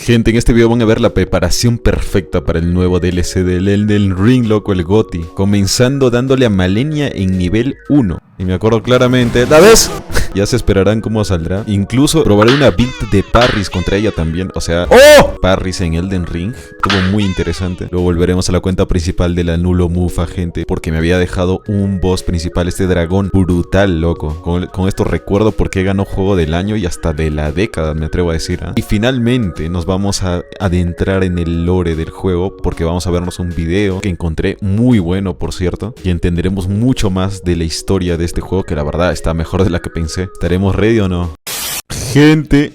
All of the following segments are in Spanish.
Gente, en este video van a ver la preparación perfecta para el nuevo DLC del Elden Ring, loco, el GOTY. Comenzando dándole a Malenia en nivel 1. Y me acuerdo claramente, ¿la ves? Ya se esperarán cómo saldrá. Incluso probaré una build de parries contra ella también. O sea, ¡oh! Parries en Elden Ring. Estuvo muy interesante. Luego volveremos a la cuenta principal de la Nulo Mufa, gente. Porque me había dejado un boss principal, este dragón brutal, loco. Con esto recuerdo por qué ganó juego del año y hasta de la década, me atrevo a decir. Y finalmente nos vamos a adentrar en el lore del juego. Porque vamos a vernos un video que encontré muy bueno, por cierto. Y entenderemos mucho más de la historia de este juego, que la verdad está mejor de la que pensé. ¿Estaremos ready o no? Gente.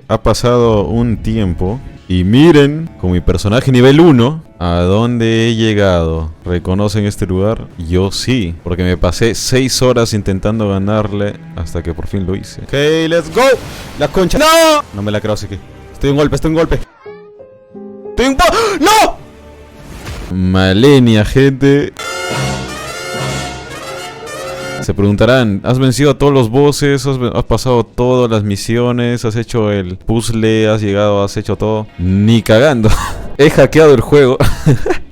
Ha pasado un tiempo. Y miren, con mi personaje nivel 1, ¿a dónde he llegado? ¿Reconocen este lugar? Yo sí, porque me pasé 6 horas intentando ganarle hasta que por fin lo hice. Ok, let's go. La concha. ¡No! No me la creo, así que... Estoy en golpe. ¡No! Malenia, gente. Se preguntarán, ¿has vencido a todos los bosses? ¿Has pasado todas las misiones? ¿Has hecho el puzzle? ¿Has hecho todo? Ni cagando. He hackeado el juego.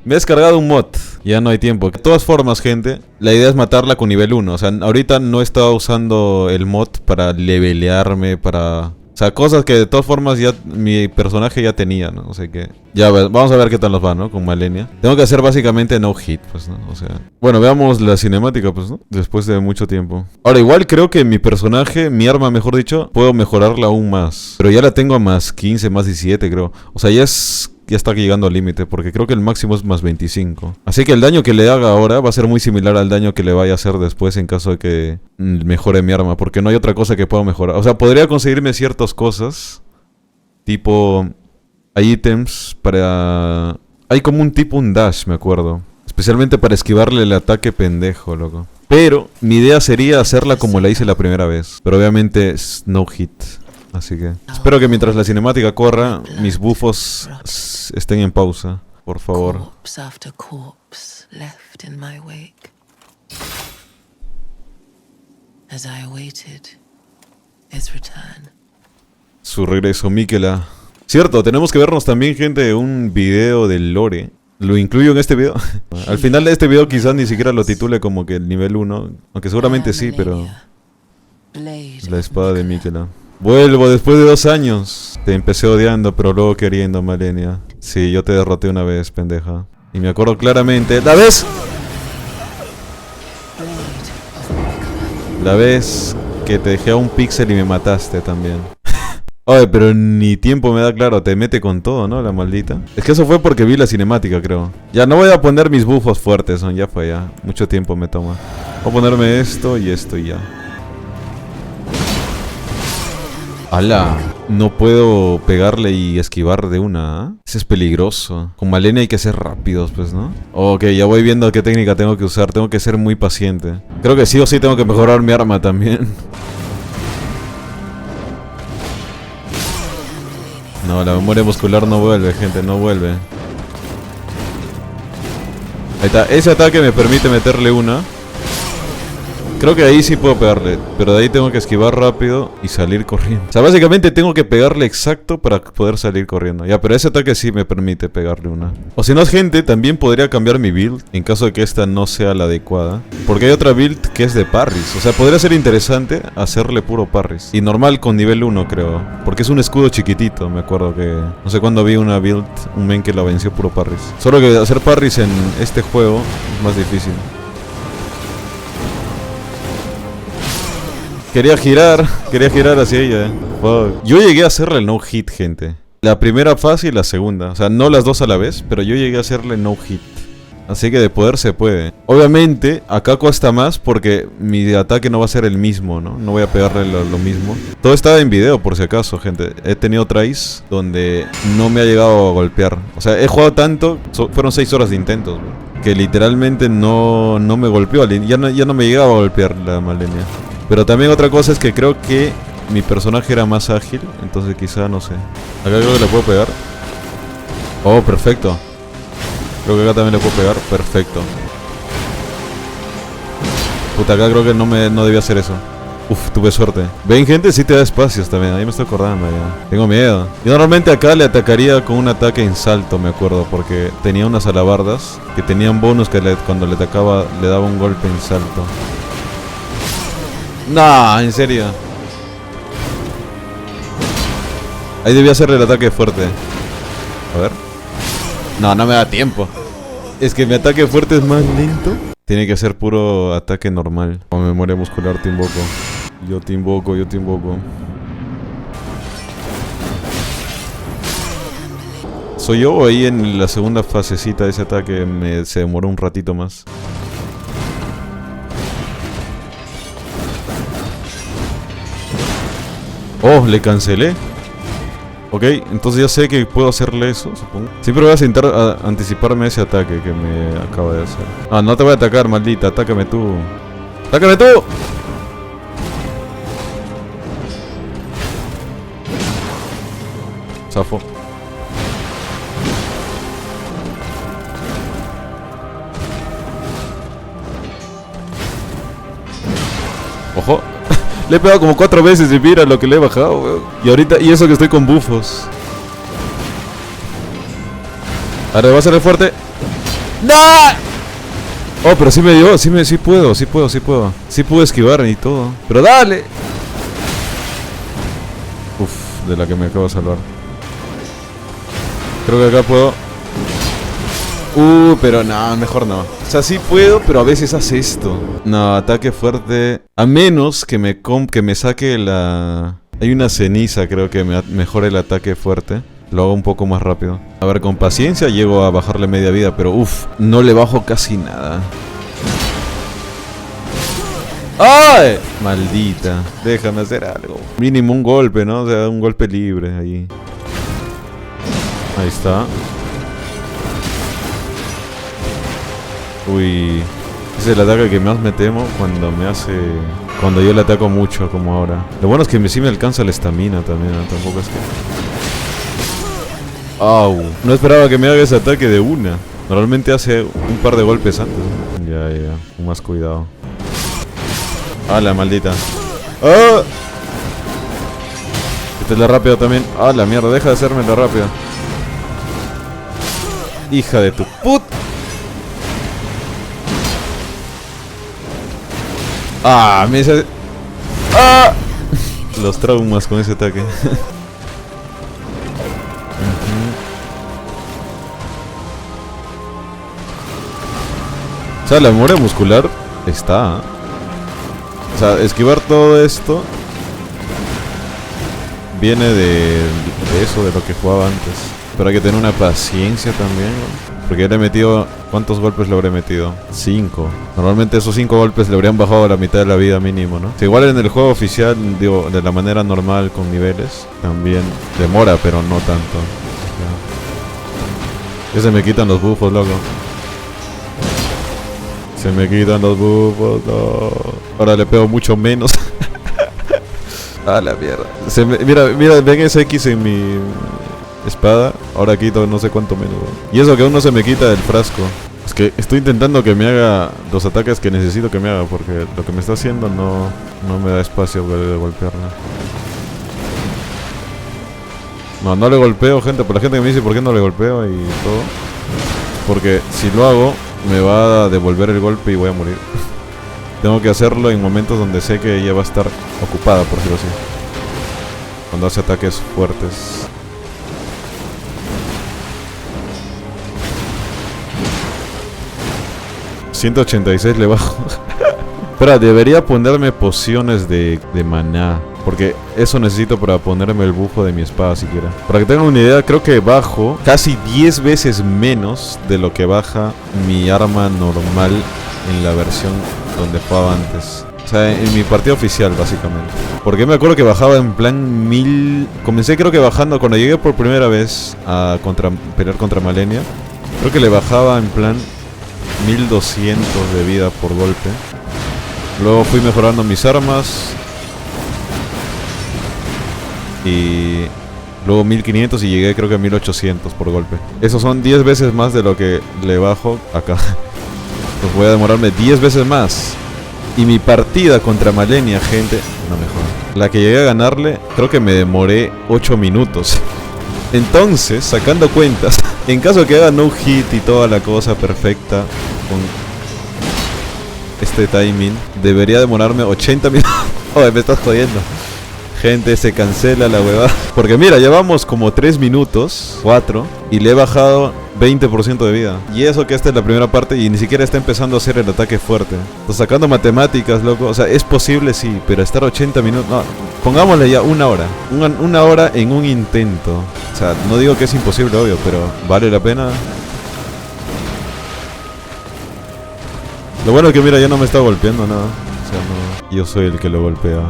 Me he descargado un mod. Ya no hay tiempo. De todas formas, gente, la idea es matarla con nivel 1. O sea, ahorita no he estado usando el mod para levelearme, para... O sea, cosas que de todas formas ya mi personaje ya tenía, ¿no? O sea que... Ya, vamos a ver qué tal nos va, ¿no? Con Malenia. Tengo que hacer básicamente no hit, pues, ¿no? O sea... Bueno, veamos la cinemática, pues, ¿no? Después de mucho tiempo. Ahora, igual creo que mi personaje, mi arma, mejor dicho, puedo mejorarla aún más. Pero ya la tengo a más 15, más 17, creo. O sea, ya está llegando al límite, porque creo que el máximo es más 25. Así que el daño que le haga ahora va a ser muy similar al daño que le vaya a hacer después en caso de que mejore mi arma, porque no hay otra cosa que pueda mejorar. O sea, podría conseguirme ciertas cosas, tipo... Hay ítems para... Hay como un dash, me acuerdo. Especialmente para esquivarle el ataque pendejo, loco. Pero mi idea sería hacerla como la hice la primera vez. Pero obviamente es no hit. Así que espero que mientras la cinemática corra, mis bufos estén en pausa, por favor. Su regreso, Miquela. Cierto, tenemos que vernos también, gente, un video del lore. Lo incluyo en este video. Al final de este video quizás ni siquiera lo titule como que el nivel 1. Aunque seguramente sí, pero... La espada de Miquela. Vuelvo después de 2 años. Te empecé odiando, pero luego queriendo, Malenia. Sí, yo te derroté una vez, pendeja. Y me acuerdo claramente. ¿La ves? La vez que te dejé a un píxel y me mataste también. Oye, pero ni tiempo me da, claro. Te mete con todo, ¿no? La maldita. Es que eso fue porque vi la cinemática, creo. Ya no voy a poner mis bufos fuertes, ¿no? Ya fue, ya. Mucho tiempo me toma. Voy a ponerme esto y ya. ¡Hala! No puedo pegarle y esquivar de una, ¿eh? Ese es peligroso. Con Malenia hay que ser rápidos, pues, ¿no? Ok, ya voy viendo qué técnica tengo que usar. Tengo que ser muy paciente. Creo que sí o sí tengo que mejorar mi arma también. No, la memoria muscular no vuelve, gente, no vuelve. Ahí está, ese ataque me permite meterle una. Creo que ahí sí puedo pegarle, pero de ahí tengo que esquivar rápido y salir corriendo. O sea, básicamente tengo que pegarle exacto para poder salir corriendo. Ya, pero ese ataque sí me permite pegarle una. O si no, gente, también podría cambiar mi build en caso de que esta no sea la adecuada. Porque hay otra build que es de parries. O sea, podría ser interesante hacerle puro parries. Y normal con nivel 1, creo. Porque es un escudo chiquitito, me acuerdo que... No sé cuándo vi una build, un main que la venció puro parries. Solo que hacer parries en este juego es más difícil. Quería girar hacia ella, Fuck. Yo llegué a hacerle no hit, gente. La primera fase y la segunda. O sea, no las dos a la vez, pero yo llegué a hacerle no hit. Así que de poder se puede. Obviamente, acá cuesta más porque mi ataque no va a ser el mismo, ¿no? No voy a pegarle lo mismo. Todo estaba en video, por si acaso, gente. He tenido tries donde no me ha llegado a golpear. O sea, he jugado tanto, fueron 6 horas de intentos, bro, que literalmente no me golpeó. Ya no me llegaba a golpear la Malenia. Pero también otra cosa es que creo que mi personaje era más ágil, entonces quizá, no sé. Acá creo que le puedo pegar. Oh, perfecto. Creo que acá también le puedo pegar. Perfecto. Puta, acá creo que no debía hacer eso. Uf, tuve suerte. Ven, gente, sí te da espacios también. Ahí me estoy acordando ya. Tengo miedo. Yo normalmente acá le atacaría con un ataque en salto, me acuerdo. Porque tenía unas alabardas que tenían bonus que cuando le atacaba le daba un golpe en salto. No, en serio. Ahí debía hacerle el ataque fuerte. A ver. No, no me da tiempo. Es que mi ataque fuerte es más lento. Tiene que ser puro ataque normal. Con memoria muscular te invoco. Yo te invoco, yo te invoco. ¿Soy yo o ahí en la segunda fasecita de ese ataque se demoró un ratito más? Oh, le cancelé. Ok, entonces ya sé que puedo hacerle eso, supongo. Siempre voy a intentar anticiparme a ese ataque que me acaba de hacer. Ah, no te voy a atacar, maldita. Atácame tú. ¡Atácame tú! Zafo. Ojo. Le he pegado como 4 veces y mira lo que le he bajado, weón. Y ahorita, y eso que estoy con bufos. Ahora va a ser fuerte. ¡No! Oh, pero sí me dio, sí puedo. Sí puedo esquivar y todo. Pero dale. Uf, de la que me acabo de salvar. Creo que acá puedo. Pero no, mejor no. O sea, sí puedo, pero a veces hace esto. No, ataque fuerte. A menos que me saque la... Hay una ceniza, creo que me mejore el ataque fuerte. Lo hago un poco más rápido. A ver, con paciencia llego a bajarle media vida, pero uff, no le bajo casi nada. ¡Ay! Maldita. Déjame hacer algo. Mínimo un golpe, ¿no? O sea, un golpe libre ahí. Ahí está. Uy, ese es el ataque que más me temo cuando yo le ataco mucho, como ahora. Lo bueno es que sí me alcanza la estamina también, ¿no? Tampoco es que... ¡Au! No esperaba que me haga ese ataque de una. Normalmente hace un par de golpes antes. Ya, con más cuidado. ¡Ah, la maldita! ¡Ah! Esta es la rápida también. ¡Ah, la mierda! Deja de hacerme la rápida. ¡Hija de tu puta! ¡Ah! Me hice... ¡Ah! Los traumas con ese ataque. O sea, la memoria muscular está. O sea, esquivar todo esto viene de eso, de lo que jugaba antes. Pero hay que tener una paciencia también, ¿no? Porque ya le he metido... ¿Cuántos golpes le habré metido? 5. Normalmente esos 5 golpes le habrían bajado a la mitad de la vida mínimo, ¿no? Si igual en el juego oficial, digo, de la manera normal con niveles, también demora, pero no tanto. Ya se me quitan los buffos, loco. Se me quitan los buffos, no. Ahora le pego mucho menos. A la mierda. Mira, ven ese X en mi... espada, ahora quito no sé cuánto menos. Y eso que aún no se me quita del frasco. Es que estoy intentando que me haga los ataques que necesito que me haga, porque lo que me está haciendo no me da espacio de golpearla. No le golpeo, gente. Por la gente que me dice por qué no le golpeo y todo. Porque si lo hago, me va a devolver el golpe y voy a morir. Tengo que hacerlo en momentos donde sé que ella va a estar ocupada, por decirlo así. Cuando hace ataques fuertes. $186 le bajo. Espera, debería ponerme pociones de maná. Porque eso necesito para ponerme el bufo de mi espada siquiera. Para que tengan una idea, creo que bajo casi 10 veces menos de lo que baja mi arma normal en la versión donde jugaba antes. O sea, en mi partida oficial, básicamente. Porque me acuerdo que bajaba en plan 1000... Comencé creo que bajando, cuando llegué por primera vez a pelear contra Malenia, creo que le bajaba en plan 1200 de vida por golpe. Luego fui mejorando mis armas. Y luego 1500 y llegué creo que a 1800 por golpe. Esos son 10 veces más de lo que le bajo acá. Pues voy a demorarme 10 veces más. Y mi partida contra Malenia, gente, No me jodas. La que llegué a ganarle, creo que me demoré 8 minutos. Entonces, sacando cuentas, en caso que haga no hit y toda la cosa perfecta con este timing, debería demorarme 80 minutos. Oye, me estás jodiendo. Gente, se cancela la huevada. Porque mira, llevamos como 3 minutos, 4, y le he bajado 20% de vida. Y eso que esta es la primera parte y ni siquiera está empezando a hacer el ataque fuerte. Entonces, sacando matemáticas, loco. O sea, es posible, sí, pero estar 80 minutos... No, pongámosle ya una hora. Una hora en un intento. O sea, no digo que es imposible, obvio, pero vale la pena. Lo bueno es que mira, ya no me está golpeando nada. O sea, no, yo soy el que lo golpea.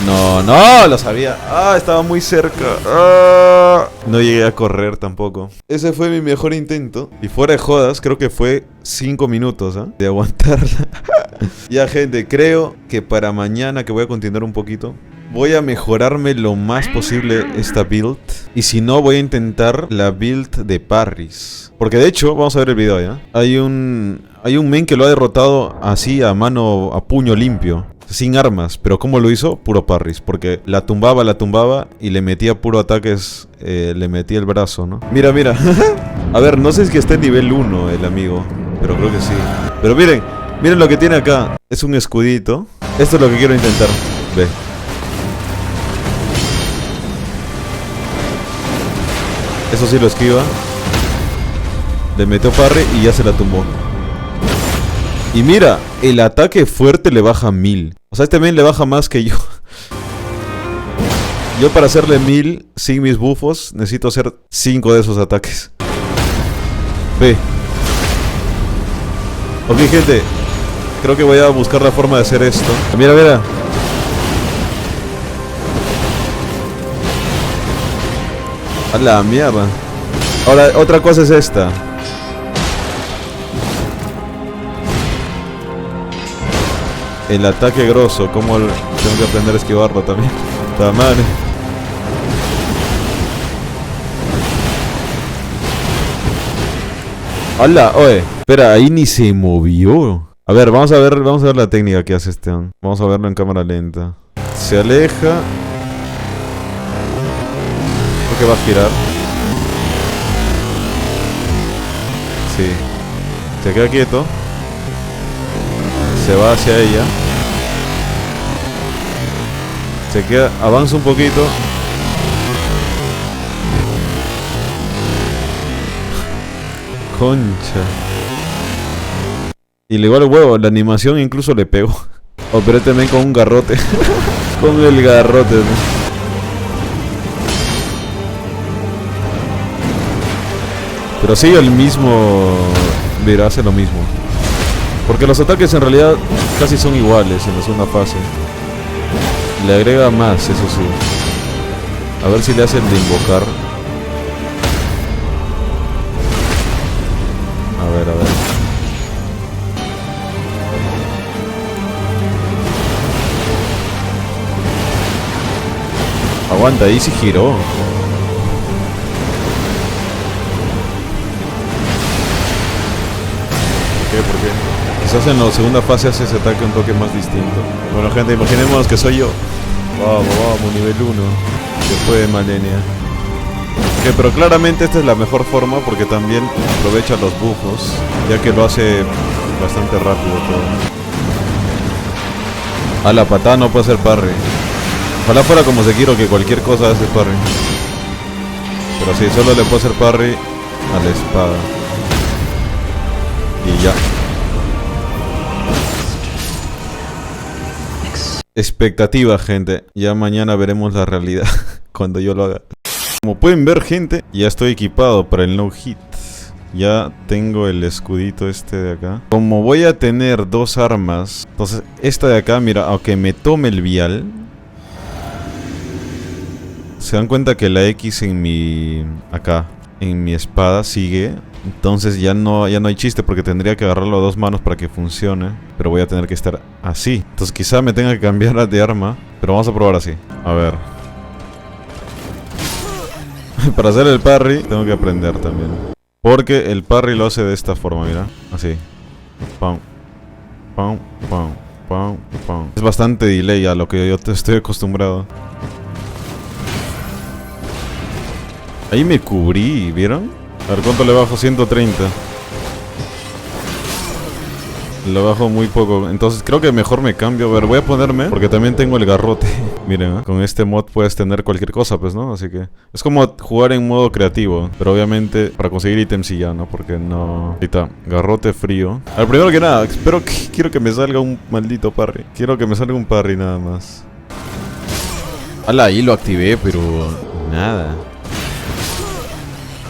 No, no, lo sabía. Ah, estaba muy cerca. Ah, no llegué a correr tampoco. Ese fue mi mejor intento. Y fuera de jodas, creo que fue 5 minutos, ¿eh? De aguantarla. Ya, gente, creo que para mañana, que voy a continuar un poquito, voy a mejorarme lo más posible esta build. Y si no, voy a intentar la build de parries. Porque de hecho, vamos a ver el video ya. Hay un main que lo ha derrotado así a mano, a puño limpio. Sin armas, pero ¿cómo lo hizo? Puro parries, porque la tumbaba y le metía puro ataques, le metía el brazo, ¿no? Mira, mira. A ver, no sé si está en nivel 1 el amigo, pero creo que sí. Pero miren, miren lo que tiene acá. Es un escudito. Esto es lo que quiero intentar. Ve. Eso sí lo esquiva. Le metió parry y ya se la tumbó. Y mira, el ataque fuerte le baja 1000. O sea, este main le baja más que yo. Yo para hacerle 1000 sin mis buffos necesito hacer 5 de esos ataques. Ve. Ok, gente. Creo que voy a buscar la forma de hacer esto. Mira, mira. A la mierda. Ahora, otra cosa es esta. El ataque grosso, como tengo que aprender a esquivarlo también. Está mal. ¡Hala! Oye, espera, ahí ni se movió. A ver, vamos a ver la técnica que hace este. Vamos a verlo en cámara lenta. Se aleja. Creo que va a girar. Sí. Se queda quieto. Se va hacia ella. Se queda, avanza un poquito. Concha. Y le igual el huevo, la animación incluso le pegó. Oh, pero este men con un garrote. Con el garrote, ¿no? Pero sigue el mismo. Mira, hace lo mismo. Porque los ataques en realidad casi son iguales en la segunda fase. Le agrega más, eso sí. A ver si le hacen de invocar. A ver, a ver. Aguanta, ahí sí giró. ¿Por qué? Quizás en la segunda fase hace ese ataque un toque más distinto. Bueno, gente, imaginemos que soy yo. Vamos, nivel 1. Después de Malenia. Ok, pero claramente esta es la mejor forma porque también aprovecha los buffos, ya que lo hace bastante rápido todo. Ah, la patada no puede hacer parry. Ojalá fuera como Sekiro, que cualquier cosa hace parry. Pero sí, solo le puedo hacer parry a la espada. Y ya. Expectativa, gente. Ya mañana veremos la realidad cuando yo lo haga. Como pueden ver, gente, ya estoy equipado para el no hit. Ya tengo el escudito este de acá. Como voy a tener 2 armas, entonces esta de acá, mira, aunque me tome el vial, se dan cuenta que la X en mi... acá, en mi espada sigue. Entonces ya no hay chiste porque tendría que agarrarlo a 2 manos para que funcione. Pero voy a tener que estar así. Entonces quizá me tenga que cambiar de arma. Pero vamos a probar así. A ver. Para hacer el parry tengo que aprender también. Porque el parry lo hace de esta forma, mira. Así. Pam. Pam, pam. pam, pam. Es bastante delay a lo que yo estoy acostumbrado. Ahí me cubrí, ¿vieron? A ver cuánto le bajo, 130. Le bajo muy poco, entonces creo que mejor me cambio. A ver, voy a ponerme, porque también tengo el garrote. Miren, con este mod puedes tener cualquier cosa, pues, ¿no? Así que es como jugar en modo creativo, pero obviamente para conseguir ítems sí ya, ¿no? Porque no... Ahorita, garrote frío. A ver, primero que nada, quiero que me salga un maldito parry. Quiero que me salga un parry nada más. Ala, ahí lo activé, pero... nada.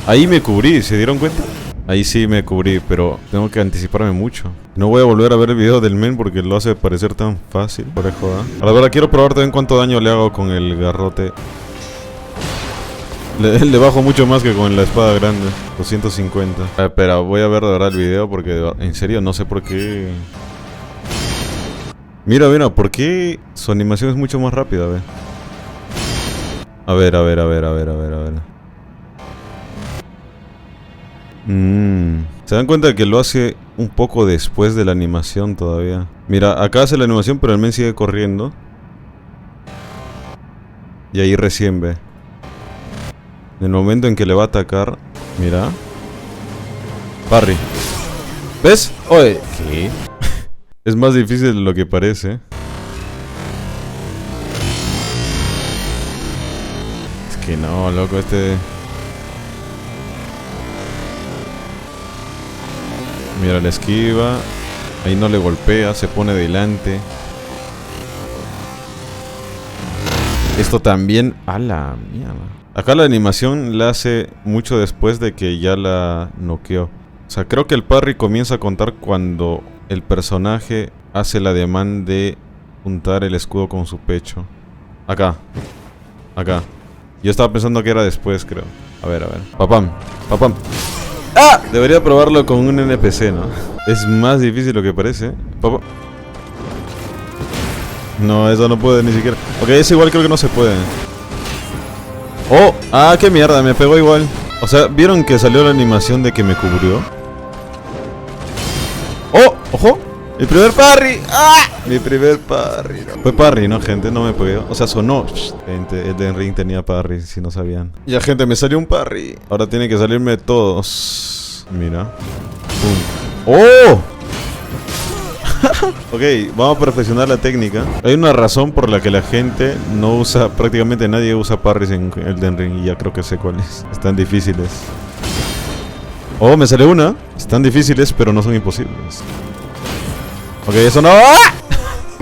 Ahí me cubrí, ¿se dieron cuenta? Ahí sí me cubrí, pero tengo que anticiparme mucho. No voy a volver a ver el video del men porque lo hace parecer tan fácil. Por eso, a la verdad quiero probar también cuánto daño le hago con el garrote. Le bajo mucho más que con la espada grande. 250. Espera, voy a ver de verdad el video porque en serio no sé por qué. Mira, ¿por qué su animación es mucho más rápida, ve? A ver. ¿Se dan cuenta que lo hace un poco después de la animación todavía? Mira, acá hace la animación pero el men sigue corriendo. Y ahí recién ve. En el momento en que le va a atacar, mira. Parry. ¿Ves? Oye, ¿qué? Es más difícil de lo que parece. Es que no, loco, Mira, la esquiva. Ahí no le golpea, se pone delante. Esto también... ¡A la mierda! Acá la animación la hace mucho después de que ya la noqueó. O sea, creo que el parry comienza a contar cuando el personaje hace el ademán de juntar el escudo con su pecho. Acá. Yo estaba pensando que era después, creo. A ver. Papam. ¡Ah! Debería probarlo con un NPC, ¿no? Es más difícil lo que parece. Papá. No, eso no puede ni siquiera. Ok, ese igual creo que no se puede. ¡Oh! ¡Ah, qué mierda! Me pegó igual. O sea, ¿vieron que salió la animación de que me cubrió? ¡Oh! ¡Ojo! ¡Mi primer parry! ¡Ah! Mi primer parry. No. Fue parry, ¿no, gente? No me pegué. O sea, sonó. Gente, Elden Ring tenía parry, si no sabían. Ya, gente, me salió un parry. Ahora tienen que salirme todos. Mira. ¡Pum! ¡Oh! Ok, vamos a perfeccionar la técnica. Hay una razón por la que la gente no usa... Prácticamente nadie usa parries en Elden Ring. Y ya creo que sé cuáles. Están difíciles. Oh, me sale una. Están difíciles, pero no son imposibles. Ok, eso no... ¡Ah!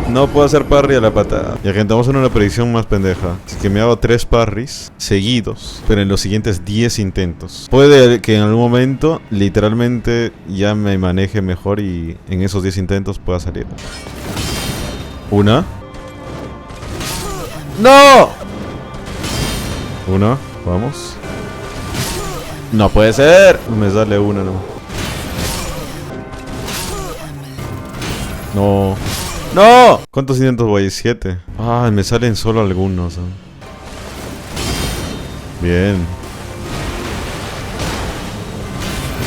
No puedo hacer parry a la patada. Ya, gente, vamos a hacer una predicción más pendeja. Así que me hago 3 parries seguidos, pero en los siguientes 10 intentos. Puede que en algún momento, literalmente, ya me maneje mejor y en esos 10 intentos pueda salir. Una. ¡No! Una, vamos. No puede ser. Me sale una, no. No. ¡No! ¿Cuántos intentos voy? 7. Ah, me salen solo algunos. Bien.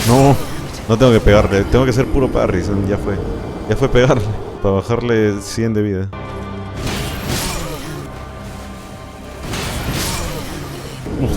No tengo que pegarle. Tengo que hacer puro parry. Ya fue. Ya fue pegarle. Para bajarle 100 de vida.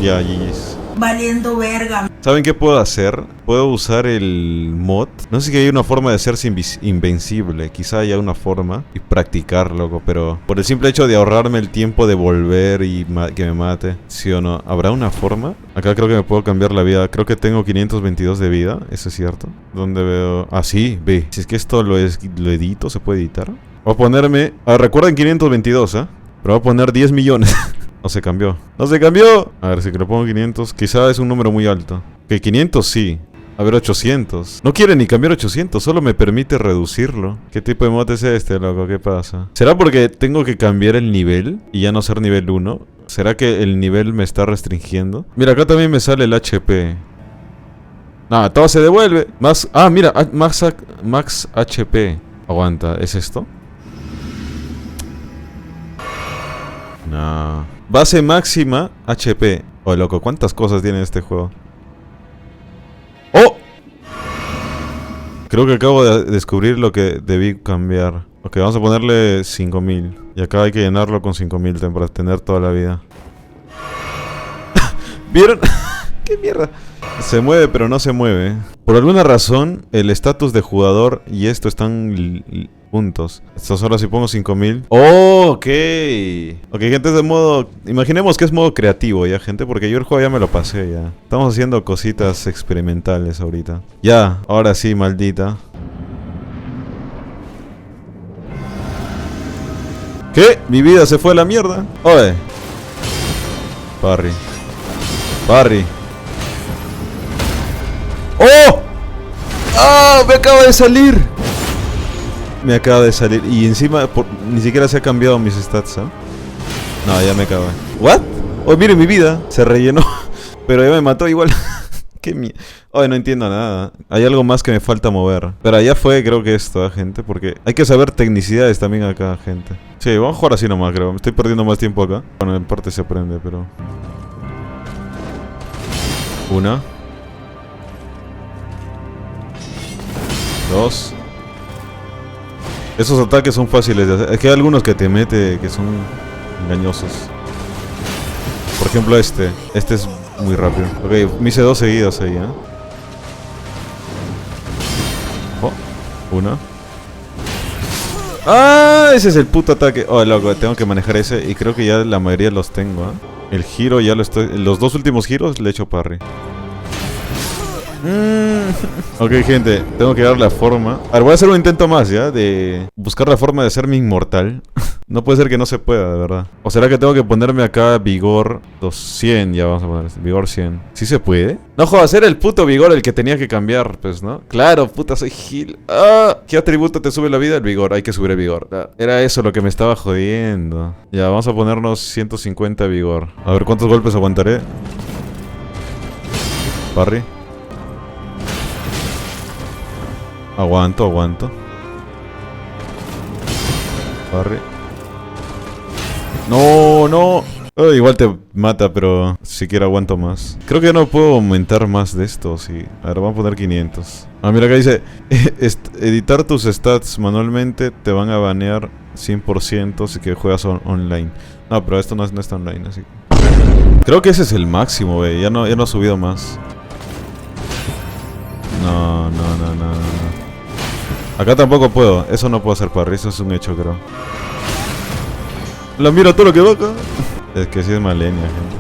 Ya, GG's. Valiendo verga. ¿Saben qué puedo hacer? Puedo usar el mod. No sé si hay una forma de hacerse invencible. Quizá haya una forma. Y practicar, loco. Pero por el simple hecho de ahorrarme el tiempo de volver y que me mate. ¿Sí o no? ¿Habrá una forma? Acá creo que me puedo cambiar la vida. Creo que tengo 522 de vida. ¿Eso es cierto? ¿Dónde veo? Ah, sí, ve. Si es que esto lo edito, ¿se puede editar? Voy a ponerme... recuerden 522, ¿eh? Pero voy a poner 10 millones. No se cambió. ¡No se cambió! A ver, si que le pongo 500. Quizá es un número muy alto. Que 500 sí. A ver, 800. No quiere ni cambiar 800. Solo me permite reducirlo. ¿Qué tipo de mod es este, loco? ¿Qué pasa? ¿Será porque tengo que cambiar el nivel? Y ya no ser nivel 1. ¿Será que el nivel me está restringiendo? Mira, acá también me sale el HP. No, todo se devuelve. Más... Ah, mira. Max HP. Aguanta. ¿Es esto? No. Base máxima HP. Oh, loco, ¿cuántas cosas tiene este juego? ¡Oh! Creo que acabo de descubrir lo que debí cambiar. Ok, Ok, vamos a ponerle 5000. Y acá hay que llenarlo con 5000 para tener toda la vida. ¿Vieron? ¿Qué mierda? Se mueve pero no se mueve. Por alguna razón, el estatus de jugador y esto están juntos. Estas horas si pongo 5000. ¡Oh! Ok. Ok, gente, es de modo... Imaginemos que es modo creativo ya, gente, porque yo el juego ya me lo pasé ya. Estamos haciendo cositas experimentales ahorita. Ya, ahora sí, maldita. ¿Qué? Mi vida se fue a la mierda. Oye. Parry. Parry. ¡Oh! ¡Ah! Me acaba de salir. Me acaba de salir. Y encima ni siquiera se ha cambiado mis stats, ¿eh? No, ya me acabé. ¿What? Oh, mire mi vida. Se rellenó. Pero ya me mató igual. Qué mierda. Oh, no entiendo nada. Hay algo más que me falta mover. Pero allá fue, creo que esto, ¿eh, gente? Porque hay que saber tecnicidades también acá, gente. Sí, vamos a jugar así nomás, creo. Me estoy perdiendo más tiempo acá. Bueno, en parte se aprende, pero... Una. Dos. Esos ataques son fáciles de hacer. Es que hay algunos que te mete que son engañosos. Por ejemplo este. Este es muy rápido. Ok, me hice 2 seguidas ahí, ¿eh? Oh, una. ¡Ah! Ese es el puto ataque. Oh, loco, tengo que manejar ese. Y creo que ya la mayoría los tengo, ¿eh? El giro ya lo estoy... Los 2 últimos giros le he hecho parry. Ok, gente, tengo que dar la forma. A ver, voy a hacer un intento más, ¿ya? De buscar la forma de hacerme inmortal. No puede ser que no se pueda, de verdad. ¿O será que tengo que ponerme acá vigor 200? Ya vamos a poner vigor 100. ¿Sí se puede? No jodas, era el puto vigor el que tenía que cambiar, pues, ¿no? Claro, puta, soy Gil. ¡Ah! ¿Qué atributo te sube la vida? El vigor, hay que subir el vigor. Era eso lo que me estaba jodiendo. Ya, vamos a ponernos 150 vigor. A ver cuántos golpes aguantaré. Parry. Aguanto, aguanto. Parry. No, no. Oh, igual te mata, pero siquiera aguanto más. Creo que no puedo aumentar más de esto, sí. A ver, vamos a poner 500. Ah, mira acá dice, editar tus stats manualmente te van a banear 100% si que juegas online. No, pero esto no está online, así. Creo que ese es el máximo, wey. Ya no he subido más. No. Acá tampoco puedo. Eso no puedo hacer parry. Eso es un hecho, creo. La mira todo lo que va acá. Es que sí es malenia, gente.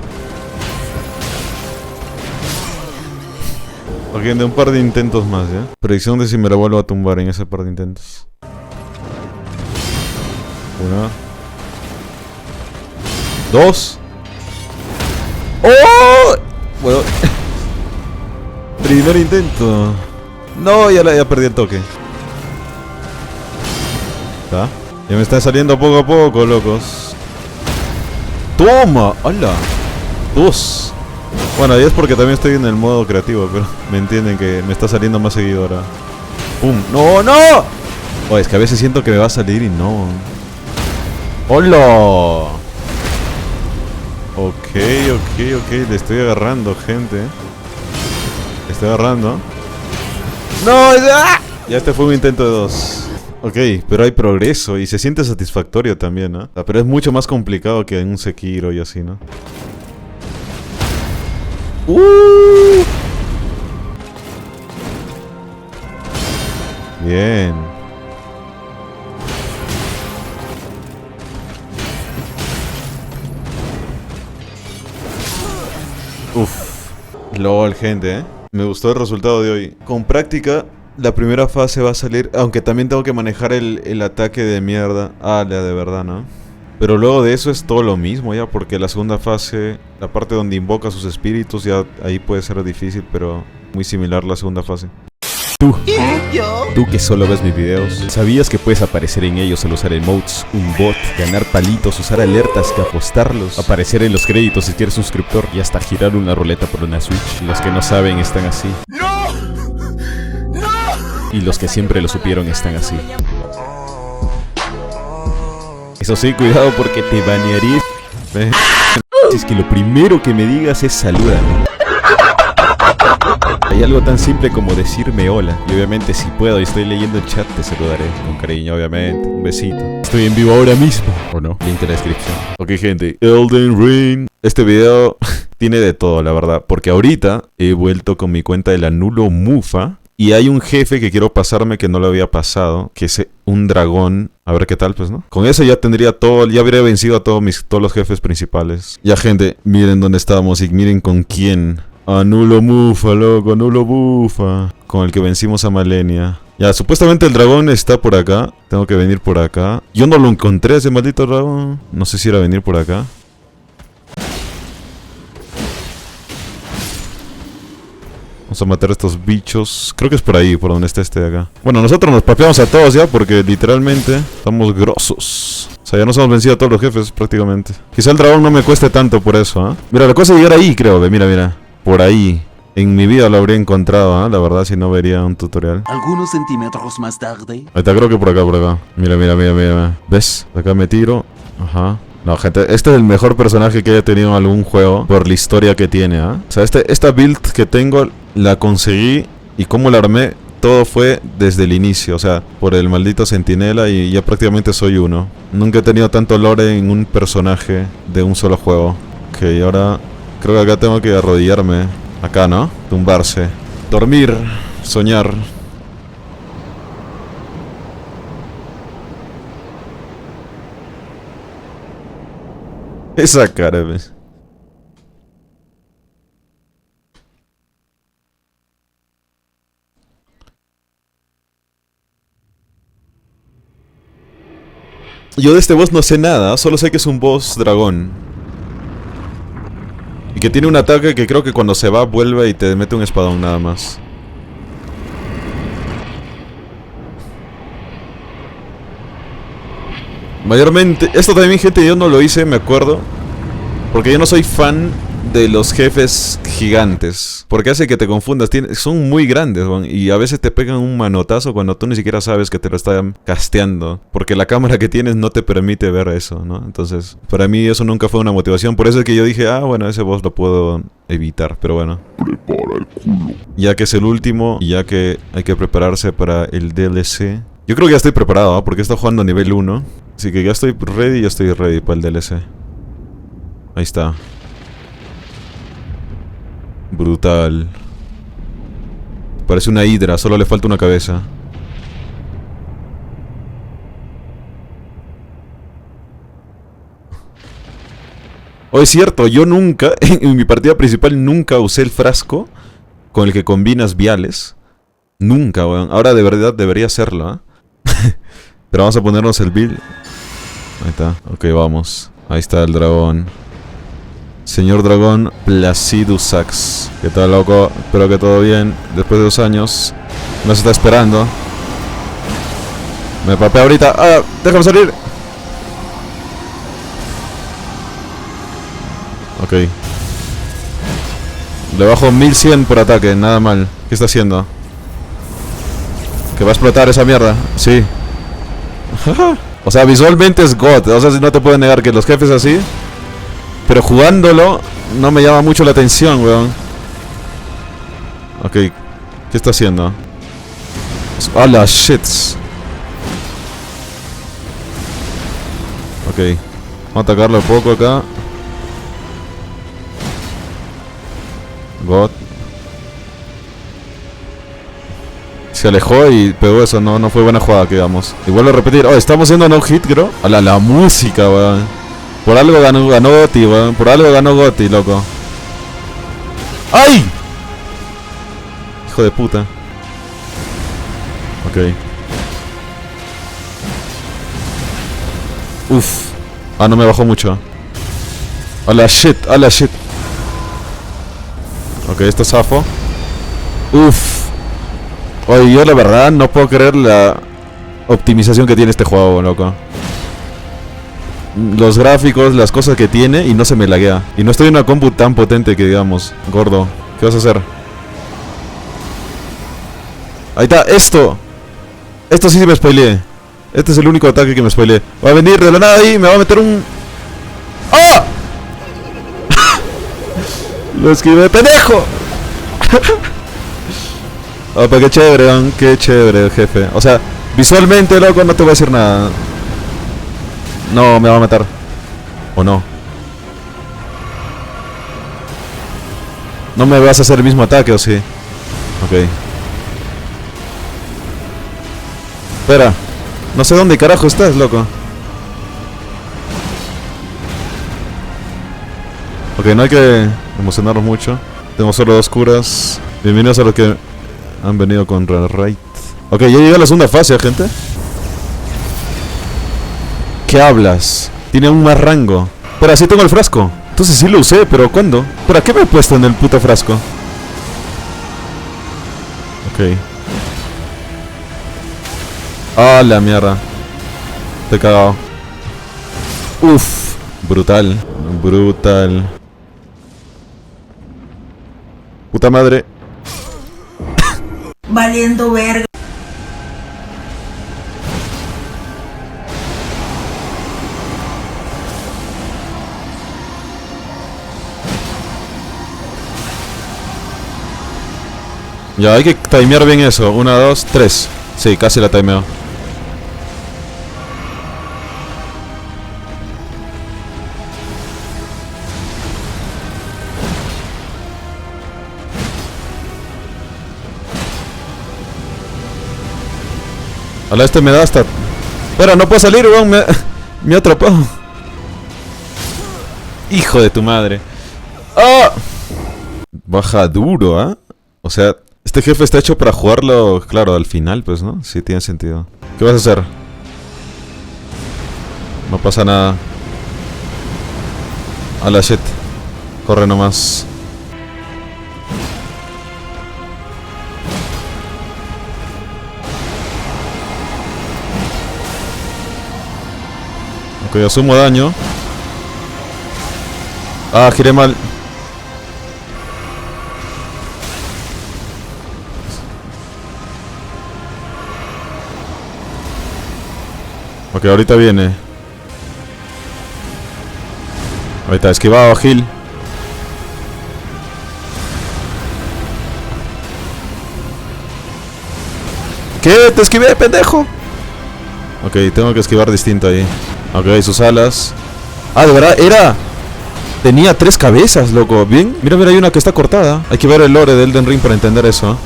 Ok, de un par de intentos más, ¿ya? Predicción de si me la vuelvo a tumbar en ese par de intentos. Una. Dos. ¡Oh! Bueno. Primer intento. No, ya perdí el toque. ¿Está? Ya me está saliendo poco a poco, locos. ¡Toma! ¡Hala! 2. Bueno, y es porque también estoy en el modo creativo, pero me entienden que me está saliendo más seguido ahora. ¡Pum! ¡No, no! Oh, es que a veces siento que me va a salir y no. ¡Hola! Ok, le estoy agarrando, gente. Le estoy agarrando. ¡No! ¡Ah! Ya este fue un intento de 2. Ok, pero hay progreso y se siente satisfactorio también, ¿no? Pero es mucho más complicado que en un Sekiro y así, ¿no? Bien. LOL, gente, ¿eh? Me gustó el resultado de hoy. Con práctica, la primera fase va a salir... Aunque también tengo que manejar el ataque de mierda. Ah, la de verdad, ¿no? Pero luego de eso es todo lo mismo ya. Porque la segunda fase, la parte donde invoca sus espíritus, ya ahí puede ser difícil, pero muy similar la segunda fase. Tú que solo ves mis videos, ¿sabías que puedes aparecer en ellos al usar emotes, un bot, ganar palitos, usar alertas, que apostarlos, aparecer en los créditos si quieres suscriptor y hasta girar una ruleta por una Switch? Los que no saben están así. Y los que siempre lo supieron están así. Eso sí, cuidado porque te banearé. Si es que lo primero que me digas es salúdame. Hay algo tan simple como decirme hola. Y obviamente si puedo y estoy leyendo el chat, te saludaré con cariño, obviamente. Un besito. Estoy en vivo ahora mismo. ¿O no? Link en la descripción. Ok, gente. Elden Ring. Este video tiene de todo, la verdad. Porque ahorita he vuelto con mi cuenta de la Nulo Mufa. Y hay un jefe que quiero pasarme que no lo había pasado. Que es un dragón. A ver qué tal, pues, ¿no? Con eso ya tendría todo. Ya habría vencido a todos los jefes principales. Ya, gente. Miren dónde estamos y miren con quién. A Nulo Mufa, loco, Nulo Mufa. Con el que vencimos a Malenia. Ya, supuestamente el dragón está por acá. Tengo que venir por acá. Yo no lo encontré, ese maldito dragón. No sé si era venir por acá. Vamos a matar a estos bichos. Creo que es por ahí, por donde está este de acá. Bueno, nosotros nos papeamos a todos ya, porque literalmente estamos grosos. O sea, ya nos hemos vencido a todos los jefes prácticamente. Quizá el dragón no me cueste tanto por eso, ¿eh? Mira, la cosa es llegar ahí, creo. Mira, mira. Por ahí. En mi vida lo habría encontrado, ¿eh? La verdad, si no vería un tutorial. Algunos centímetros más tarde. Ahí está, creo que por acá, por acá. Mira, mira, mira, mira. ¿Ves? Acá me tiro. Ajá. No, gente, este es el mejor personaje que haya tenido en algún juego por la historia que tiene, ¿ah? O sea, esta build que tengo la conseguí y cómo la armé, todo fue desde el inicio, o sea, por el maldito centinela y ya prácticamente soy uno. Nunca he tenido tanto lore en un personaje de un solo juego. Ok, ahora creo que acá tengo que arrodillarme. Acá, ¿no? Tumbarse. Dormir. Soñar. Esa cara, ¿ves? Yo de este boss no sé nada, solo sé que es un boss dragón. Y que tiene un ataque que creo que cuando se va vuelve y te mete un espadón nada más. Mayormente, esto también, gente, yo no lo hice, me acuerdo. Porque yo no soy fan de los jefes gigantes. Porque hace que te confundas. Son muy grandes, ¿no? Y a veces te pegan un manotazo cuando tú ni siquiera sabes que te lo están casteando. Porque la cámara que tienes no te permite ver eso, ¿no? Entonces, para mí eso nunca fue una motivación. Por eso es que yo dije, ah, bueno, ese boss lo puedo evitar. Pero bueno. Prepara el culo. Ya que es el último y ya que hay que prepararse para el DLC. Yo creo que ya estoy preparado, ¿no? Porque he estado jugando a nivel 1. Así que ya estoy ready para el DLC. Ahí está. Brutal. Parece una hidra, solo le falta una cabeza. Oh, es cierto, yo nunca, en mi partida principal nunca usé el frasco con el que combinas viales. Nunca, weón. Ahora de verdad debería hacerlo, ¿eh? Pero vamos a ponernos el build. Ahí está, ok, vamos. Ahí está el dragón. Señor dragón Placidus Sax. ¿Qué tal, loco? Espero que todo bien. Después de 2 años. Nos está esperando. Me papé ahorita. ¡Ah! ¡Déjame salir! Ok. Le bajo 1100 por ataque, nada mal. ¿Qué está haciendo? ¿Que va a explotar esa mierda? Sí. O sea, visualmente es God. O sea, si no te puedo negar que los jefes así. Pero jugándolo no me llama mucho la atención, weón. Ok. ¿Qué está haciendo? ¡Ah, la shits! Ok. Vamos a atacarlo un poco acá. God. Se alejó y pegó eso. No fue buena jugada, que digamos. Y vuelvo a repetir. Oh, estamos haciendo no hit, creo. A la música, weón. Por algo ganó Gotti, weón. Por algo ganó Gotti, loco. ¡Ay! Hijo de puta. Ok. Uf. Ah, no me bajó mucho. A la shit, a la shit. Ok, esto es zafo. Uf. Oye, yo la verdad no puedo creer la optimización que tiene este juego, loco. Los gráficos, las cosas que tiene y no se me laguea. Y no estoy en una compu tan potente que digamos. Gordo, ¿qué vas a hacer? Ahí está, esto. Esto sí me spoileé. Este es el único ataque que me spoileé. Va a venir de la nada ahí y me va a meter un... ¡Ah! Lo esquivé, pendejo. Oh, pero qué chévere, weón. Qué chévere, jefe. O sea, visualmente, loco, no te voy a decir nada. No, me va a matar. ¿O no? No me vas a hacer el mismo ataque, ¿o sí? Ok. Espera. No sé dónde carajo estás, loco. Ok, no hay que emocionarnos mucho. Tengo solo 2 curas. Bienvenidos a los que han venido con Raid. Ok, ya llegué a la segunda fase, gente. ¿Qué hablas? Tiene un más rango. Pero así tengo el frasco. Entonces sí lo usé, pero ¿cuándo? ¿Para qué me he puesto en el puto frasco? Ok. Ah, la mierda. Te he cagado. Uf. Brutal. Brutal. Puta madre. Valiendo verga. Ya, hay que timear bien eso. 1, 2, 3. Sí, casi la timeo. Hola, este me da hasta... Espera, no puedo salir, weón. Me ha atrapado. Hijo de tu madre. ¡Ah! Baja duro, ¿ah? O sea, este jefe está hecho para jugarlo, claro, al final, pues, ¿no? Sí, tiene sentido. ¿Qué vas a hacer? No pasa nada. A la shit. Corre nomás. Ok, asumo daño. Ah, giré mal. Ok, ahorita viene. Ahorita, esquivado, Gil. ¿Qué? ¿Te esquivé, pendejo? Ok, tengo que esquivar distinto ahí. Ok, sus alas. Ah, de verdad, era... Tenía 3 cabezas, loco. ¿Bien? Mira, mira, hay una que está cortada. Hay que ver el lore de Elden Ring para entender eso.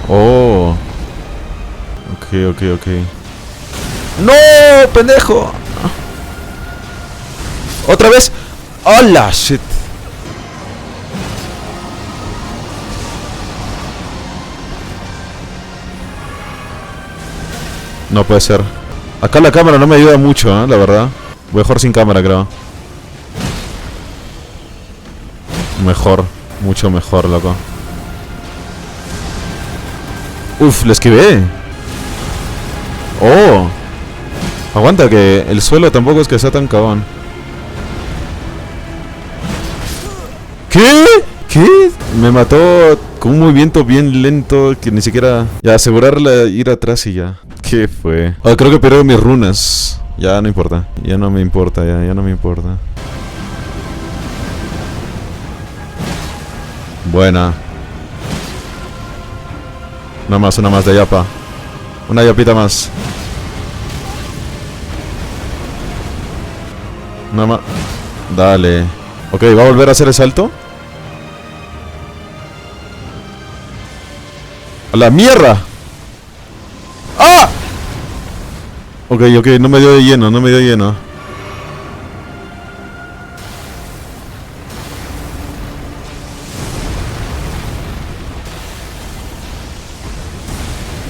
Oh. Ok. ¡No, pendejo! ¡Otra vez! ¡Hola, shit! No puede ser. Acá la cámara no me ayuda mucho, la verdad. Voy a jugar sin cámara, creo. Mejor. Mucho mejor, loco. Uf, le esquivé. Oh. Aguanta que el suelo tampoco es que sea tan cabón. ¿Qué? ¿Qué? Me mató con un movimiento bien lento que ni siquiera... Ya, asegurarle ir atrás y ya. ¿Qué fue? Ah, creo que perdí mis runas. Ya no importa. Ya no me importa, ya no me importa. Buena. Una más de yapa. Una yapita más. Una más. Dale. Ok, ¿va a volver a hacer el salto? ¡A la mierda! ¡Ah! Ok, no me dio de lleno, no me dio de lleno.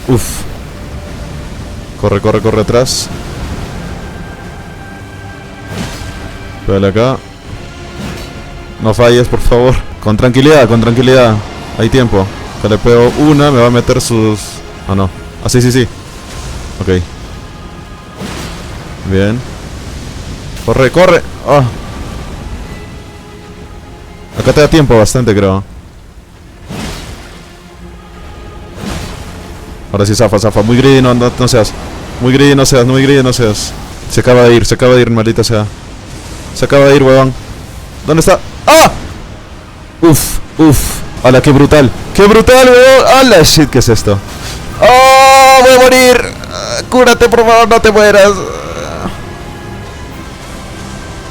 Uf. Corre atrás. Pégale acá. No falles, por favor. Con tranquilidad. Hay tiempo. Que le pego una, me va a meter sus... Ah, no. Ah, sí. Ok. Bien. Corre. Ah. Acá te da tiempo bastante, creo. Ahora sí, zafa. Muy greedy, no seas. Muy greedy no seas. Se acaba de ir, maldita sea. Se acaba de ir, huevón. ¿Dónde está? ¡Ah! Uf. ¡Hala, qué brutal! ¡Qué brutal, weón! ¡Hala, shit! ¿Qué es esto? ¡Oh! ¡Voy a morir! ¡Cúrate, por favor! ¡No te mueras!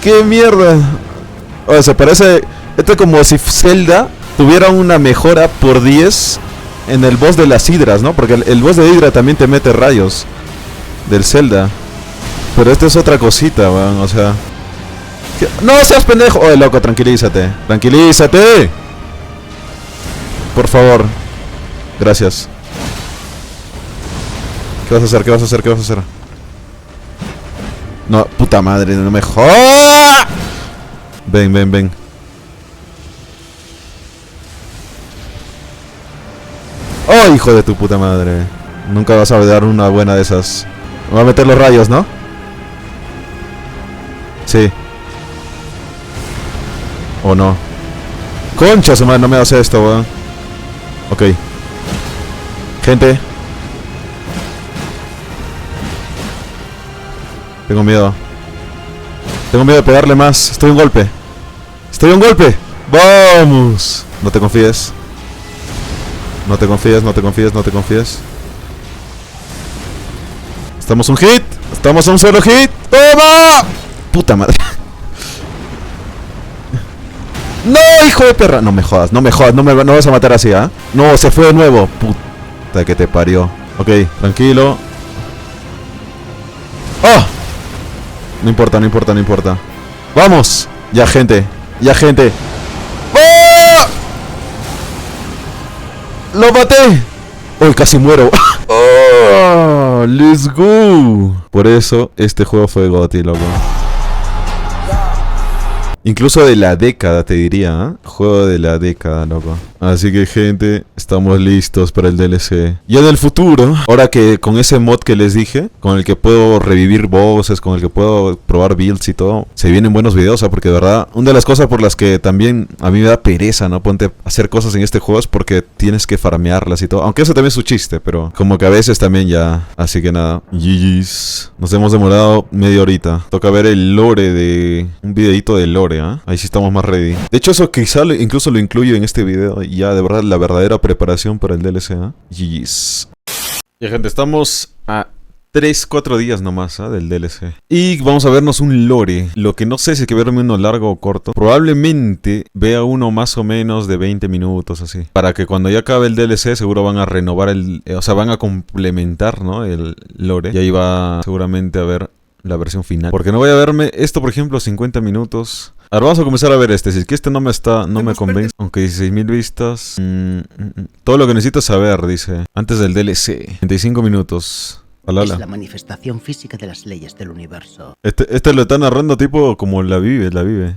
¡Qué mierda! O sea, parece... Esto es como si Zelda tuviera una mejora por 10 en el boss de las hidras, ¿no? Porque el boss de hidra también te mete rayos del Zelda. Pero esto es otra cosita, weón. O sea... ¿Qué? ¡No seas pendejo! ¡Oh, loco! Tranquilízate. ¡Tranquilízate! Por favor. Gracias. ¿Qué vas a hacer? ¿Qué vas a hacer? ¿Qué vas a hacer? No, puta madre, no me jodas. Ven, ven, ven. Oh, hijo de tu puta madre. Nunca vas a dar una buena de esas. Me voy a meter los rayos, ¿no? Sí. ¿O no? Concha su madre, no me hace esto, weón. Ok. Gente. Tengo miedo. Tengo miedo de pegarle más. Estoy un golpe. Estoy un golpe. Vamos. No te confíes. No te confíes, no te confíes, no te confíes. Estamos un hit. Estamos a un solo hit. ¡Toma! Puta madre. ¡No, hijo de perra! No me jodas, no me jodas, no vas a matar así, ¿ah? No, se fue de nuevo. Puta que te parió. Ok, tranquilo. ¡Oh! No importa, no importa, no importa. ¡Vamos! Ya, gente. Ya, gente. ¡Oh! ¡Lo maté! ¡Uy, casi muero! ¡Oh! ¡Let's go! Por eso, este juego fue GOTY, loco. Incluso de la década, te diría, ¿eh? Juego de la década, loco. Así que, gente, estamos listos para el DLC. Y en el futuro, ahora que con ese mod que les dije, con el que puedo revivir bosses, con el que puedo probar builds y todo, se vienen buenos videos, ¿eh? Porque de verdad, una de las cosas por las que también a mí me da pereza, ¿no? Ponte a hacer cosas en este juego es porque tienes que farmearlas y todo. Aunque eso también es su chiste, pero como que a veces también ya. Así que nada, GG's. Nos hemos demorado media horita. Toca ver el lore de... un videito de lore, ¿eh? Ahí sí estamos más ready. De hecho, eso quizá incluso lo incluyo en este video. Y ya, de verdad, la verdadera preparación para el DLC, ¿eh? GG's. Ya, gente, estamos a 3-4 días nomás, ¿eh? Del DLC. Y vamos a vernos un lore. Lo que no sé si hay que verme uno largo o corto. Probablemente vea uno más o menos de 20 minutos, así. Para que cuando ya acabe el DLC, seguro van a renovar el... o sea, van a complementar, ¿no? El lore. Y ahí va seguramente a ver la versión final. Porque no voy a verme esto, por ejemplo, 50 minutos... Ahora vamos a comenzar a ver este. Si es que este no me convence. Aunque 16.000 vistas. Todo lo que necesito saber, dice. Antes del DLC. 35 minutos. Alala. Es la manifestación física de las leyes del universo. Este lo está narrando tipo como la vive.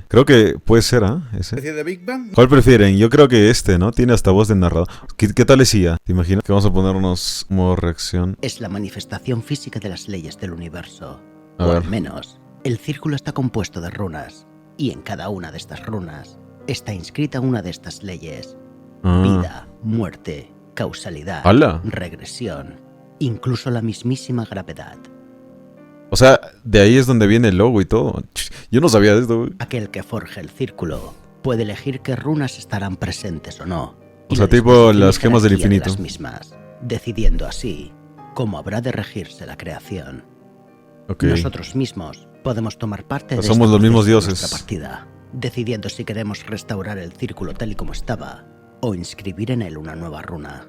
Creo que puede ser, ¿ah? ¿Eh? Ese. ¿De Big Bang? ¿Cuál prefieren? Yo creo que este, ¿no? Tiene hasta voz de narrador. ¿Qué tal decía? ¿Te imaginas? Que vamos a ponernos modo reacción. Es la manifestación física de las leyes del universo. A o ver. al menos, el círculo está compuesto de runas. Y en cada una de estas runas está inscrita una de estas leyes. Vida, muerte, causalidad, ¡Hala! regresión, incluso la mismísima gravedad. O sea, de ahí es donde viene el logo y todo. Yo no sabía de esto, güey. Aquel que forje el círculo puede elegir qué runas estarán presentes o no. O sea, tipo las gemas del jerarquía de infinito. las mismas, decidiendo así cómo habrá de regirse la creación. Ok. Nosotros mismos podemos tomar parte de Somos los mismos dioses. nuestra partida, decidiendo si queremos restaurar el círculo tal y como estaba o inscribir en él una nueva runa.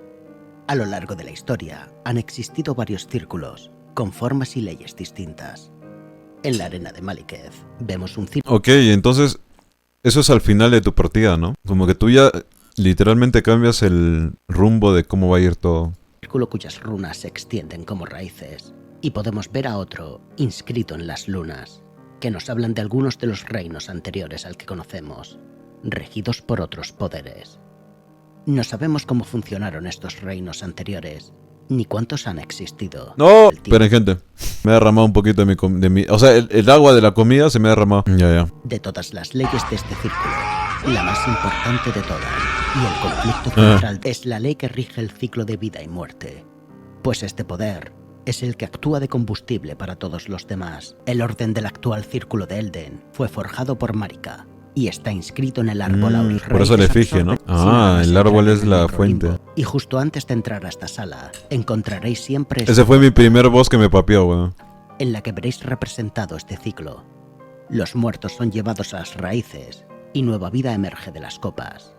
A lo largo de la historia han existido varios círculos con formas y leyes distintas. En la arena de Maliketh vemos un círculo. Ok, entonces eso es al final de tu partida, ¿no? Como que tú ya literalmente cambias el rumbo de cómo va a ir todo. Cuyas runas se extienden como raíces. Y podemos ver a otro inscrito en las lunas, que nos hablan de algunos de los reinos anteriores al que conocemos, regidos por otros poderes. No sabemos cómo funcionaron estos reinos anteriores, ni cuántos han existido. ¡No! Esperen, gente. Me ha derramado un poquito de mi... O sea, el agua de la comida se me ha derramado. Ya. De todas las leyes de este círculo, la más importante de todas, y el conflicto central, es la ley que rige el ciclo de vida y muerte. Pues este poder es el que actúa de combustible para todos los demás. El orden del actual círculo de Elden fue forjado por Marika y está inscrito en el árbol Auri. Por eso la efigie, ¿no? Ah, el árbol es la fuente. Y justo antes de entrar a esta sala, encontraréis siempre Ese fue mi primer boss que me papeó, weón. en la que veréis representado este ciclo. Los muertos son llevados a las raíces y nueva vida emerge de las copas.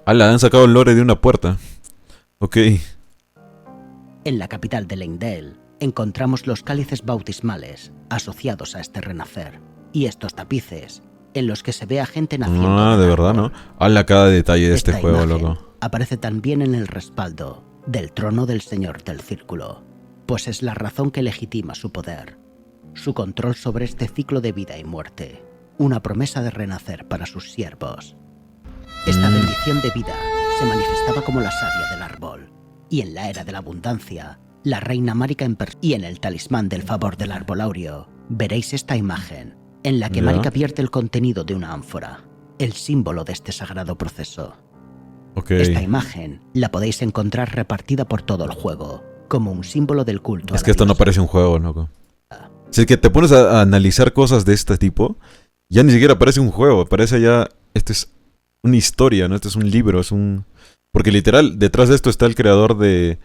Ala, han sacado el lore de una puerta. Ok. En la capital de Leyndell encontramos los cálices bautismales asociados a este renacer y estos tapices en los que se ve a gente naciendo. Ah, de verdad, ¿no? Ala, cada detalle de este Esta juego, imagen loco. aparece también en el respaldo del trono del Señor del Círculo, pues es la razón que legitima su poder, su control sobre este ciclo de vida y muerte, una promesa de renacer para sus siervos. Esta bendición de vida se manifestaba como la savia del árbol, y en la era de la abundancia, la reina Marika y en el talismán del favor del árbol áureo, veréis esta imagen, en la que Ya. Marika vierte el contenido de una ánfora, el símbolo de este sagrado proceso. Ok. Esta imagen la podéis encontrar repartida por todo el juego, como un símbolo del culto. Es a que la esto no diosa. parece un juego, loco. Si es que te pones a analizar cosas de este tipo, ya ni siquiera parece un juego, parece ya... Esto es una historia, ¿no? Esto es un libro, es un... Porque literal, detrás de esto está el creador de...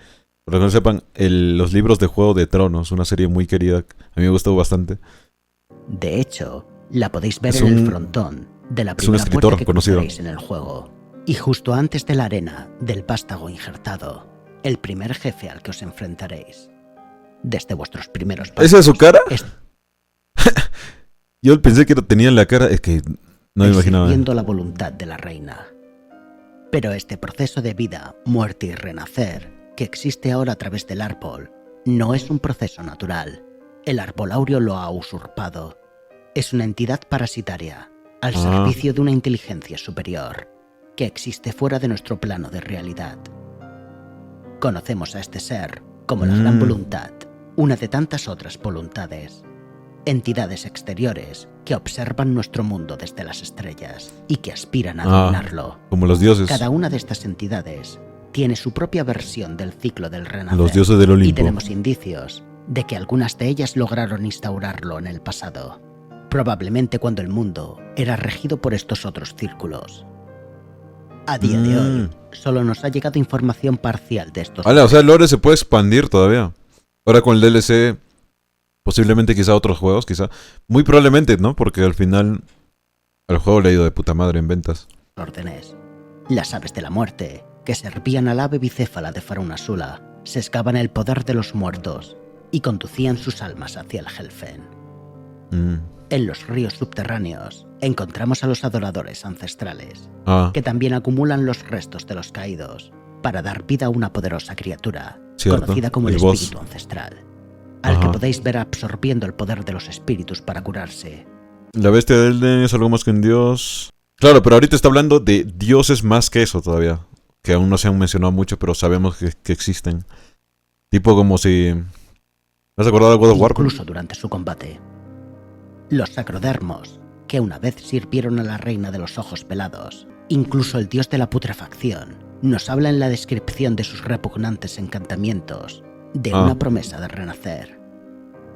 Para que no sepan, los libros de Juego de Tronos, una serie muy querida, a mí me gustó bastante. De hecho, la podéis ver Es en el un- frontón de la es un primera escritor puerta que conocido. cruzaréis en el juego. Y justo antes de la arena del vástago injertado, el primer jefe al que os enfrentaréis. Desde vuestros primeros ¿Esa es su cara? es- Yo pensé que tenía en la cara, es que no me imaginaba. sirviendo la voluntad de la reina. Pero este proceso de vida, muerte y renacer que existe ahora a través del árbol no es un proceso natural. El árbol áureo lo ha usurpado. Es una entidad parasitaria al servicio de una inteligencia superior que existe fuera de nuestro plano de realidad. Conocemos a este ser como la Gran Voluntad, una de tantas otras voluntades. Entidades exteriores que observan nuestro mundo desde las estrellas y que aspiran a dominarlo. Como los dioses. Cada una de estas entidades tiene su propia versión del ciclo del renacer. Los dioses del Olimpo. Y tenemos indicios de que algunas de ellas lograron instaurarlo en el pasado, probablemente cuando el mundo era regido por estos otros círculos. A día de hoy, solo nos ha llegado información parcial de estos. Ala, o sea, el lore se puede expandir todavía. Ahora con el DLC, posiblemente quizá otros juegos, quizá. Muy probablemente, ¿no? Porque al final el juego le ha ido de puta madre en ventas. Órdenes. Las aves de la muerte, que servían al ave bicéfala de Farunasula, sesgaban el poder de los muertos y conducían sus almas hacia el Helfen. En los ríos subterráneos encontramos a los adoradores ancestrales, que también acumulan los restos de los caídos para dar vida a una poderosa criatura, Cierto, conocida como el el boss. espíritu ancestral, al que podéis ver absorbiendo el poder de los espíritus para curarse. La bestia de Elden es algo más que un dios. Claro, pero ahorita está hablando de dioses más que eso todavía. Que aún no se han mencionado mucho, pero sabemos que existen. Tipo como si... ¿Me has acordado de God of War? Incluso durante su combate. Los sacrodermos, que una vez sirvieron a la reina de los ojos pelados, incluso el dios de la putrefacción, nos habla en la descripción de sus repugnantes encantamientos, de una promesa de renacer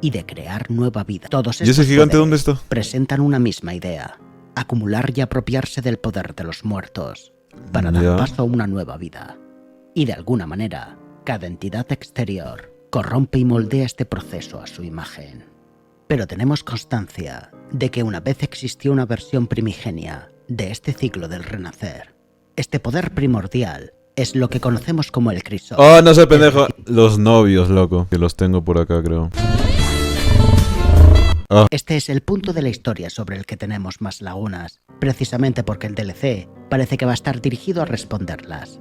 y de crear nueva vida. Todos ¿Y ese estos gigante dónde poderes está? presentan una misma idea: acumular y apropiarse del poder de los muertos para dar paso a una nueva vida. Y de alguna manera, cada entidad exterior corrompe y moldea este proceso a su imagen. Pero tenemos constancia de que una vez existió una versión primigenia de este ciclo del renacer. Este poder primordial es lo que conocemos como el crisol. ¡Oh, no sé, pendejo! Los novios, loco. Que los tengo por acá, creo. Este es el punto de la historia sobre el que tenemos más lagunas, precisamente porque el DLC parece que va a estar dirigido a responderlas.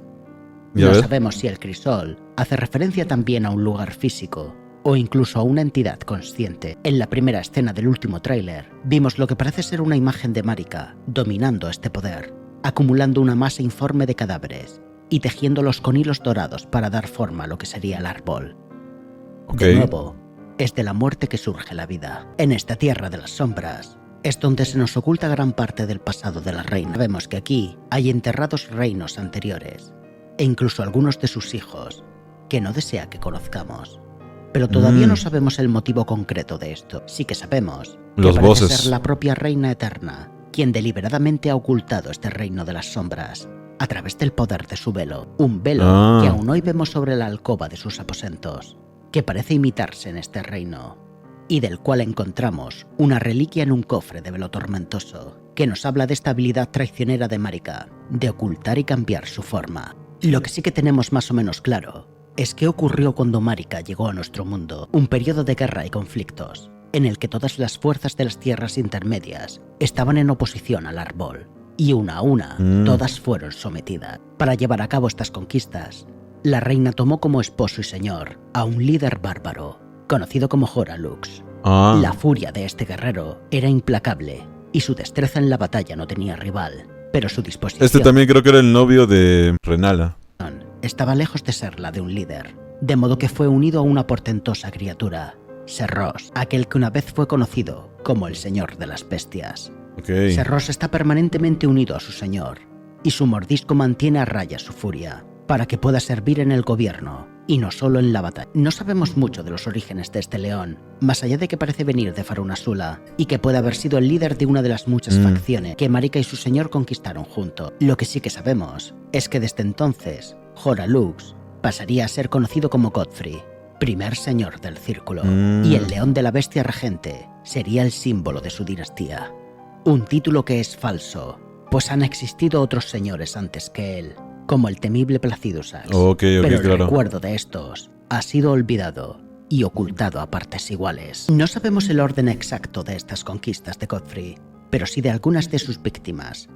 No sabemos si el crisol hace referencia también a un lugar físico o incluso a una entidad consciente. En la primera escena del último tráiler vimos lo que parece ser una imagen de Marika dominando este poder, acumulando una masa informe de cadáveres y tejiéndolos con hilos dorados para dar forma a lo que sería el árbol. De nuevo, es de la muerte que surge la vida. En esta tierra de las sombras es donde se nos oculta gran parte del pasado de la reina. Vemos que aquí hay enterrados reinos anteriores e incluso algunos de sus hijos que no desea que conozcamos. Pero todavía no sabemos el motivo concreto de esto. Sí que sabemos que Los parece bosses. ser la propia reina eterna quien deliberadamente ha ocultado este reino de las sombras a través del poder de su velo, un velo que aún hoy vemos sobre la alcoba de sus aposentos, que parece imitarse en este reino, y del cual encontramos una reliquia en un cofre de velo tormentoso, que nos habla de esta habilidad traicionera de Marika, de ocultar y cambiar su forma. Lo que sí que tenemos más o menos claro es qué ocurrió cuando Marika llegó a nuestro mundo, un periodo de guerra y conflictos, en el que todas las fuerzas de las tierras intermedias estaban en oposición al árbol, y una a una todas fueron sometidas. Para llevar a cabo estas conquistas, la reina tomó como esposo y señor a un líder bárbaro, conocido como Horalux. La furia de este guerrero era implacable, y su destreza en la batalla no tenía rival, pero su disposición... Este también creo que era el novio de Renala. Estaba lejos de ser la de un líder, de modo que fue unido a una portentosa criatura, Serros, aquel que una vez fue conocido como el Señor de las Bestias. Serros está permanentemente unido a su señor, y su mordisco mantiene a raya su furia, para que pueda servir en el gobierno, y no solo en la batalla. No sabemos mucho de los orígenes de este león, más allá de que parece venir de Farun Azula, y que puede haber sido el líder de una de las muchas facciones que Marika y su señor conquistaron juntos. Lo que sí que sabemos es que desde entonces, Horalux pasaría a ser conocido como Godfrey, primer señor del círculo, y el león de la bestia regente sería el símbolo de su dinastía. Un título que es falso, pues han existido otros señores antes que él, como el temible Placidusax, pero el recuerdo de estos ha sido olvidado y ocultado a partes iguales. No sabemos el orden exacto de estas conquistas de Godfrey, pero sí de algunas de sus víctimas.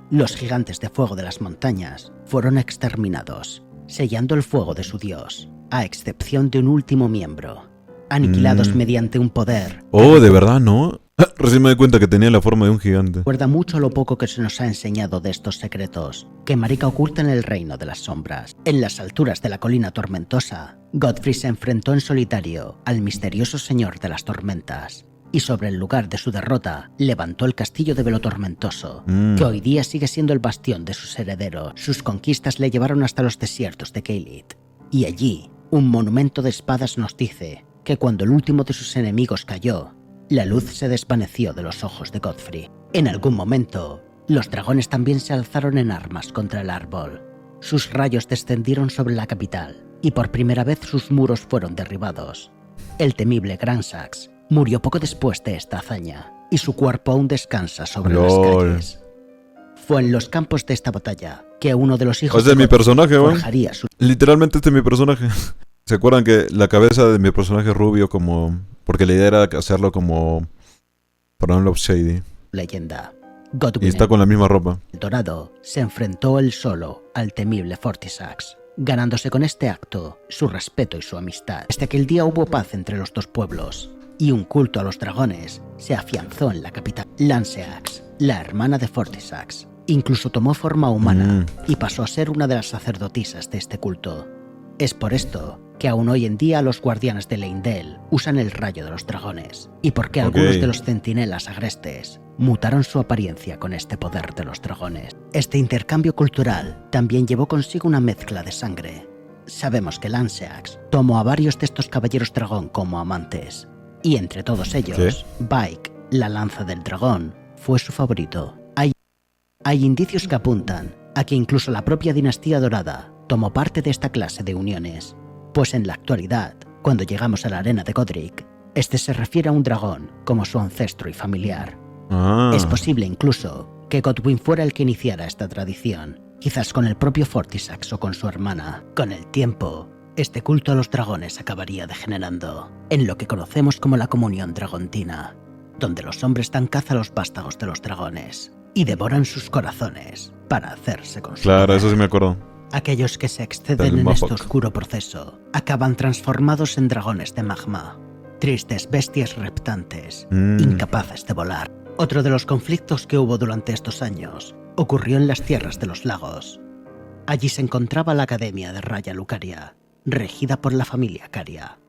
Los gigantes de fuego de las montañas fueron exterminados, sellando el fuego de su dios, a excepción de un último miembro, aniquilados mediante un poder... ¿de verdad, no? Recién me di cuenta que tenía la forma de un gigante. Recuerda mucho lo poco que se nos ha enseñado de estos secretos que Marika oculta en el reino de las sombras. En las alturas de la colina tormentosa, Godfrey se enfrentó en solitario al misterioso señor de las tormentas, y sobre el lugar de su derrota levantó el castillo de Velo Tormentoso, que hoy día sigue siendo el bastión de sus herederos. Sus conquistas le llevaron hasta los desiertos de Caelid, y allí un monumento de espadas nos dice que cuando el último de sus enemigos cayó, la luz se desvaneció de los ojos de Godfrey. En algún momento, los dragones también se alzaron en armas contra el árbol. Sus rayos descendieron sobre la capital, y por primera vez sus muros fueron derribados. El temible Gransax murió poco después de esta hazaña, y su cuerpo aún descansa sobre las calles. Fue en los campos de esta batalla que uno de los hijos de mi personaje, forjaría su... Literalmente este es mi personaje. ¿Se acuerdan que la cabeza de mi personaje rubio como... Porque la idea era hacerlo como... Para un Love Shady. Leyenda. Godwyn, y está con la misma ropa. El Dorado se enfrentó él solo al temible Fortisax, ganándose con este acto su respeto y su amistad. Desde aquel día hubo paz entre los dos pueblos, y un culto a los dragones se afianzó en la capital. Lanceax, la hermana de Fortisax, incluso tomó forma humana y pasó a ser una de las sacerdotisas de este culto. Es por esto que aún hoy en día los guardianes de Leyndell usan el rayo de los dragones, y porque algunos de los centinelas agrestes mutaron su apariencia con este poder de los dragones. Este intercambio cultural también llevó consigo una mezcla de sangre. Sabemos que Lanceax tomó a varios de estos caballeros dragón como amantes, y entre todos ellos, Bike, la lanza del dragón, fue su favorito. Hay indicios que apuntan a que incluso la propia dinastía dorada tomó parte de esta clase de uniones, pues en la actualidad, cuando llegamos a la arena de Godric, este se refiere a un dragón como su ancestro y familiar. Es posible incluso que Godwyn fuera el que iniciara esta tradición, quizás con el propio Fortisax o con su hermana. Con el tiempo, este culto a los dragones acabaría degenerando en lo que conocemos como la comunión dragontina, donde los hombres dan caza a los vástagos de los dragones y devoran sus corazones para hacerse con su poder. Eso sí me acuerdo. Aquellos que se exceden en este oscuro proceso acaban transformados en dragones de magma, tristes bestias reptantes, incapaces de volar. Otro de los conflictos que hubo durante estos años ocurrió en las tierras de los lagos. Allí se encontraba la Academia de Raya Lucaria, regida por la familia Caria.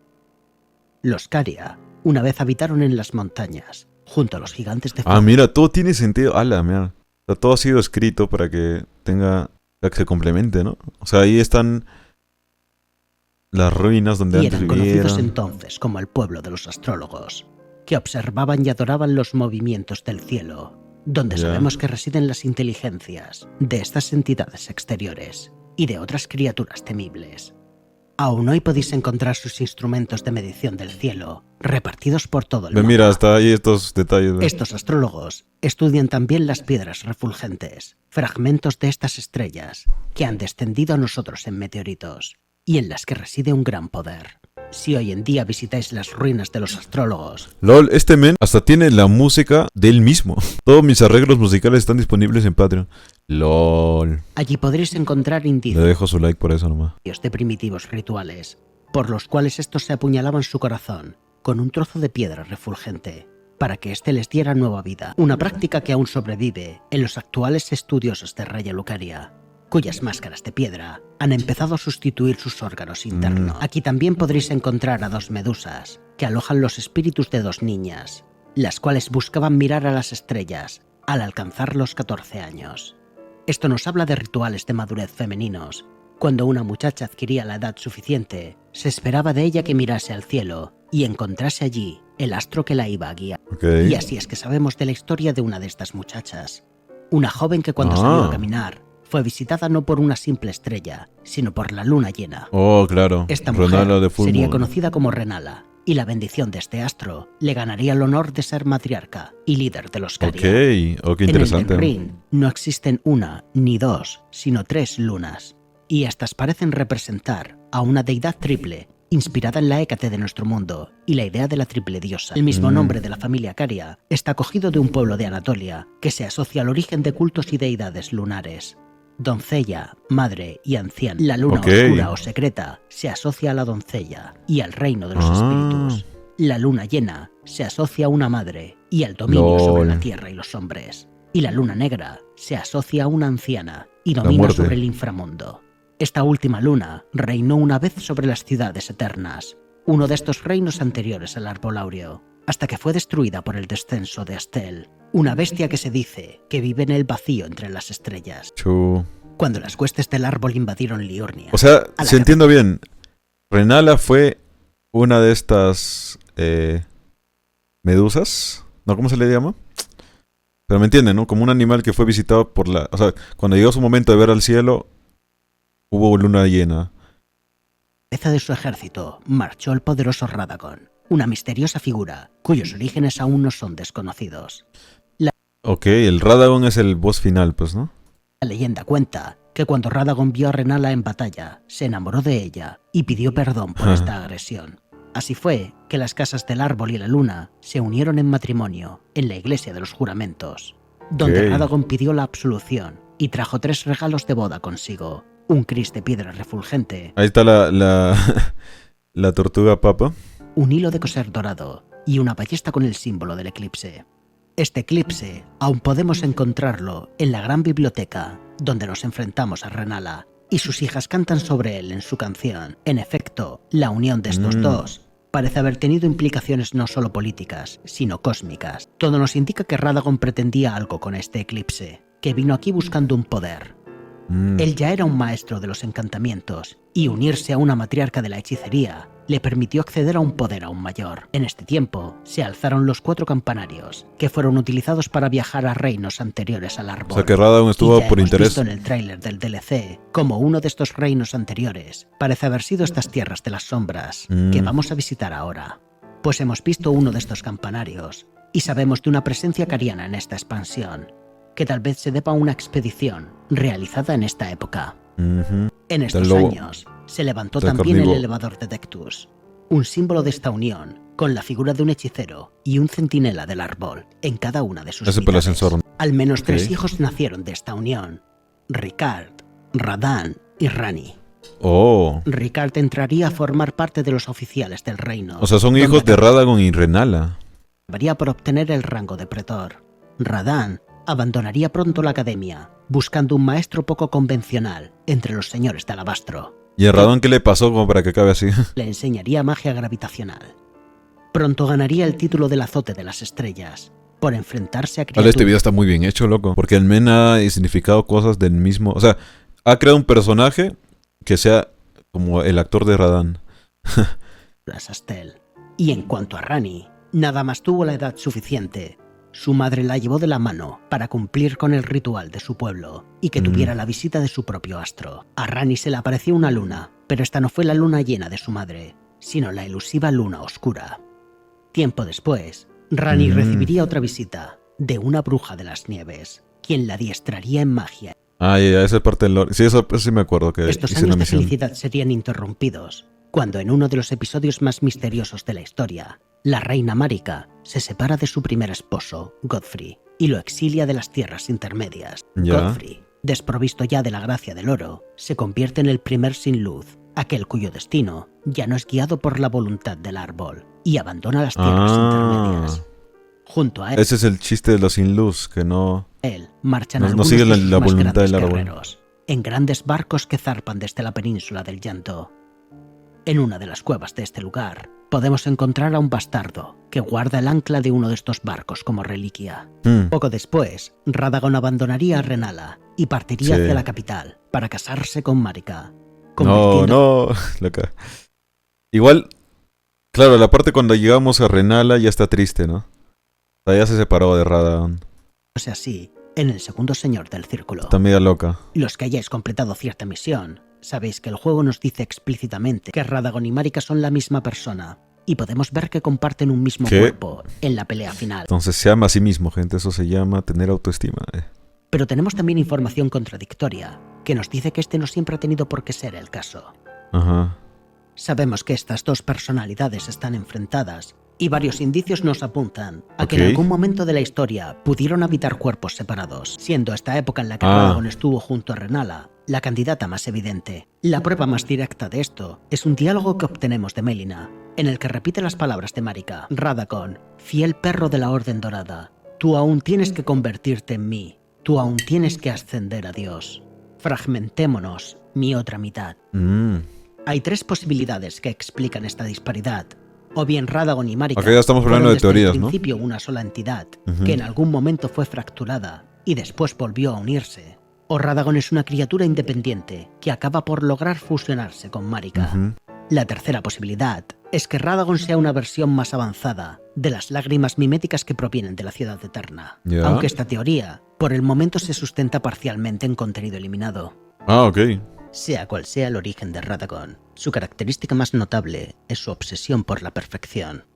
Los Caria una vez habitaron en las montañas, junto a los gigantes de fuego. Mira, todo tiene sentido. Mira. O sea, todo ha sido escrito para que tenga... que se complemente, ¿no? O sea, ahí están las ruinas donde antes vivieron. Y eran conocidos entonces como el pueblo de los astrólogos, que observaban y adoraban los movimientos del cielo donde Ya. sabemos que residen las inteligencias de estas entidades exteriores y de otras criaturas temibles. Aún hoy podéis encontrar sus instrumentos de medición del cielo, repartidos por todo el Ve, mapa. mira, hasta ahí estos detalles. Ve. Estos astrólogos estudian también las piedras refulgentes, fragmentos de estas estrellas que han descendido a nosotros en meteoritos y en las que reside un gran poder. Si hoy en día visitáis las ruinas de los astrólogos, LOL, este men hasta tiene la música de él mismo. Todos mis arreglos musicales están disponibles en Patreon. LOL. allí podréis encontrar Le indicios dejo su like por eso nomás. de primitivos rituales, por los cuales estos se apuñalaban su corazón con un trozo de piedra refulgente, para que éste les diera nueva vida, una práctica que aún sobrevive en los actuales estudiosos de Raya Lucaria, cuyas máscaras de piedra han empezado a sustituir sus órganos internos. Aquí también podréis encontrar a 2 medusas, que alojan los espíritus de 2 niñas, las cuales buscaban mirar a las estrellas al alcanzar los 14 años. Esto nos habla de rituales de madurez femeninos. Cuando una muchacha adquiría la edad suficiente, se esperaba de ella que mirase al cielo y encontrase allí el astro que la iba a guiar. Ok. Y así es que sabemos de la historia de una de estas muchachas. Una joven que cuando salió a caminar fue visitada no por una simple estrella, sino por la luna llena. Oh, claro. Esta mujer Renala de Full sería Moon. conocida como Renala, y la bendición de este astro le ganaría el honor de ser matriarca y líder de los Caria. Ok, oh, qué interesante. En Elden Ring no existen 1 ni 2, sino 3 lunas, y estas parecen representar a una deidad triple, inspirada en la Hécate de nuestro mundo y la idea de la triple diosa. El mismo nombre de la familia Caria está cogido de un pueblo de Anatolia que se asocia al origen de cultos y deidades lunares. Doncella, madre y anciana. La luna Ok. oscura o secreta se asocia a la doncella y al reino de los espíritus. La luna llena se asocia a una madre y al dominio sobre LOL. la tierra y los hombres. Y la luna negra se asocia a una anciana y domina muerte. sobre el inframundo. Esta última luna reinó una vez sobre las ciudades eternas, uno de estos reinos anteriores al árbol áureo, hasta que fue destruida por el descenso de Astel, una bestia que se dice que vive en el vacío entre las estrellas. Chu. Cuando las huestes del árbol invadieron Liurnia. O sea, A la si entiendo bien, Renala fue una de estas medusas. ¿No? ¿Cómo se le llama? Pero me entienden, ¿no? Como un animal que fue visitado por la... O sea, cuando llegó su momento de ver al cielo, hubo luna llena. cabeza de su ejército marchó el poderoso Radagon, una misteriosa figura cuyos orígenes aún no son desconocidos. Ok, el Radagon es el boss final, pues, ¿no? La leyenda cuenta que cuando Radagon vio a Renala en batalla, se enamoró de ella y pidió perdón por esta agresión. Así fue que las casas del árbol y la luna se unieron en matrimonio en la iglesia de los juramentos, donde Ok. Radagon pidió la absolución y trajo 3 regalos de boda consigo: un cris de piedra refulgente, Ahí está la tortuga papa. un hilo de coser dorado y una ballesta con el símbolo del eclipse. Este eclipse aún podemos encontrarlo en la gran biblioteca donde nos enfrentamos a Renala, y sus hijas cantan sobre él en su canción. En efecto, la unión de estos dos parece haber tenido implicaciones no solo políticas, sino cósmicas. Todo nos indica que Radagon pretendía algo con este eclipse, que vino aquí buscando un poder. Él ya era un maestro de los encantamientos, y unirse a una matriarca de la hechicería le permitió acceder a un poder aún mayor. En este tiempo, se alzaron los 4 campanarios, que fueron utilizados para viajar a reinos anteriores al árbol. O sea que Radagon Y estuvo ya por hemos interés. visto en el tráiler del DLC como uno de estos reinos anteriores parece haber sido estas tierras de las sombras que vamos a visitar ahora. Pues hemos visto uno de estos campanarios y sabemos de una presencia cariana en esta expansión, que tal vez se deba a una expedición realizada en esta época. Ujú. En estos lobo. años se levantó Del también el carnívoro. elevador de Dectus, un símbolo de esta unión, con la figura de un hechicero y un centinela del árbol en cada una de sus Ese por el mitades. ascensor. Al menos 3 Ok. hijos nacieron de esta unión: Ricard, Radán y Rani. Oh. Ricard entraría a formar parte de los oficiales del reino. O sea, son donde hijos de Radagon y Renala. acabaría por obtener el rango de pretor. Radán abandonaría pronto la academia, buscando un maestro poco convencional entre los señores de Alabastro. ¿Y a Radon qué le pasó como para que acabe así? Le enseñaría magia gravitacional. Pronto ganaría el título del azote de las estrellas, por enfrentarse a Vale, criaturas este video está muy bien hecho, loco. Porque el men ha significado cosas del mismo... O sea, ha creado un personaje que sea como el actor de Radán. Astel. Y en cuanto a Rani, nada más tuvo la edad suficiente su madre la llevó de la mano para cumplir con el ritual de su pueblo y que tuviera la visita de su propio astro. A Rani se le apareció una luna, pero esta no fue la luna llena de su madre, sino la elusiva luna oscura. Tiempo después, Rani recibiría otra visita de una bruja de las nieves, quien la adiestraría en magia. Ah, ya, esa es parte del lore. Sí, eso sí me acuerdo que Estos hice una años de misión. felicidad serían interrumpidos cuando en uno de los episodios más misteriosos de la historia, la reina Marika se separa de su primer esposo, Godfrey, y lo exilia de las tierras intermedias. Ya. Godfrey, desprovisto ya de la gracia del oro, se convierte en el primer sin luz, aquel cuyo destino ya no es guiado por la voluntad del árbol, y abandona las tierras intermedias. Junto a él, Ese es el chiste de los sin luz, que no... marchan no algunos sigue de sus la más voluntad grandes del árbol. guerreros, en grandes barcos que zarpan desde la península del Llanto. En una de las cuevas de este lugar, podemos encontrar a un bastardo que guarda el ancla de uno de estos barcos como reliquia. Poco después, Radagon abandonaría a Renala y partiría hacia la capital para casarse con Marika. No, loca. Igual, claro, la parte cuando llegamos a Renala ya está triste, ¿no? O sea, ya se separó de Radagon. Así, en el segundo señor del círculo. Está media loca. Los que hayáis completado cierta misión, sabéis que el juego nos dice explícitamente que Radagon y Marika son la misma persona, y podemos ver que comparten un mismo cuerpo en la pelea final. Entonces se ama a sí mismo, gente. Eso se llama tener autoestima. Pero tenemos también información contradictoria, que nos dice que este no siempre ha tenido por qué ser el caso. Ajá. Sabemos que estas dos personalidades están enfrentadas, y varios indicios nos apuntan a que en algún momento de la historia pudieron habitar cuerpos separados, siendo esta época en la que Radagon estuvo junto a Renala la candidata más evidente. La prueba más directa de esto es un diálogo que obtenemos de Melina, en el que repite las palabras de Marika. Radagon, fiel perro de la Orden Dorada, tú aún tienes que convertirte en mí, tú aún tienes que ascender a Dios. Fragmentémonos, mi otra mitad. Hay tres posibilidades que explican esta disparidad. O bien Radagon y Marika ya estamos hablando de teorías, desde el ¿no? principio una sola entidad, que en algún momento fue fracturada y después volvió a unirse. O Radagon es una criatura independiente que acaba por lograr fusionarse con Marika. La tercera posibilidad es que Radagon sea una versión más avanzada de las lágrimas miméticas que provienen de la Ciudad Eterna. Aunque esta teoría, por el momento, se sustenta parcialmente en contenido eliminado. Ah, ok. Sea cual sea el origen de Radagon, su característica más notable es su obsesión por la perfección.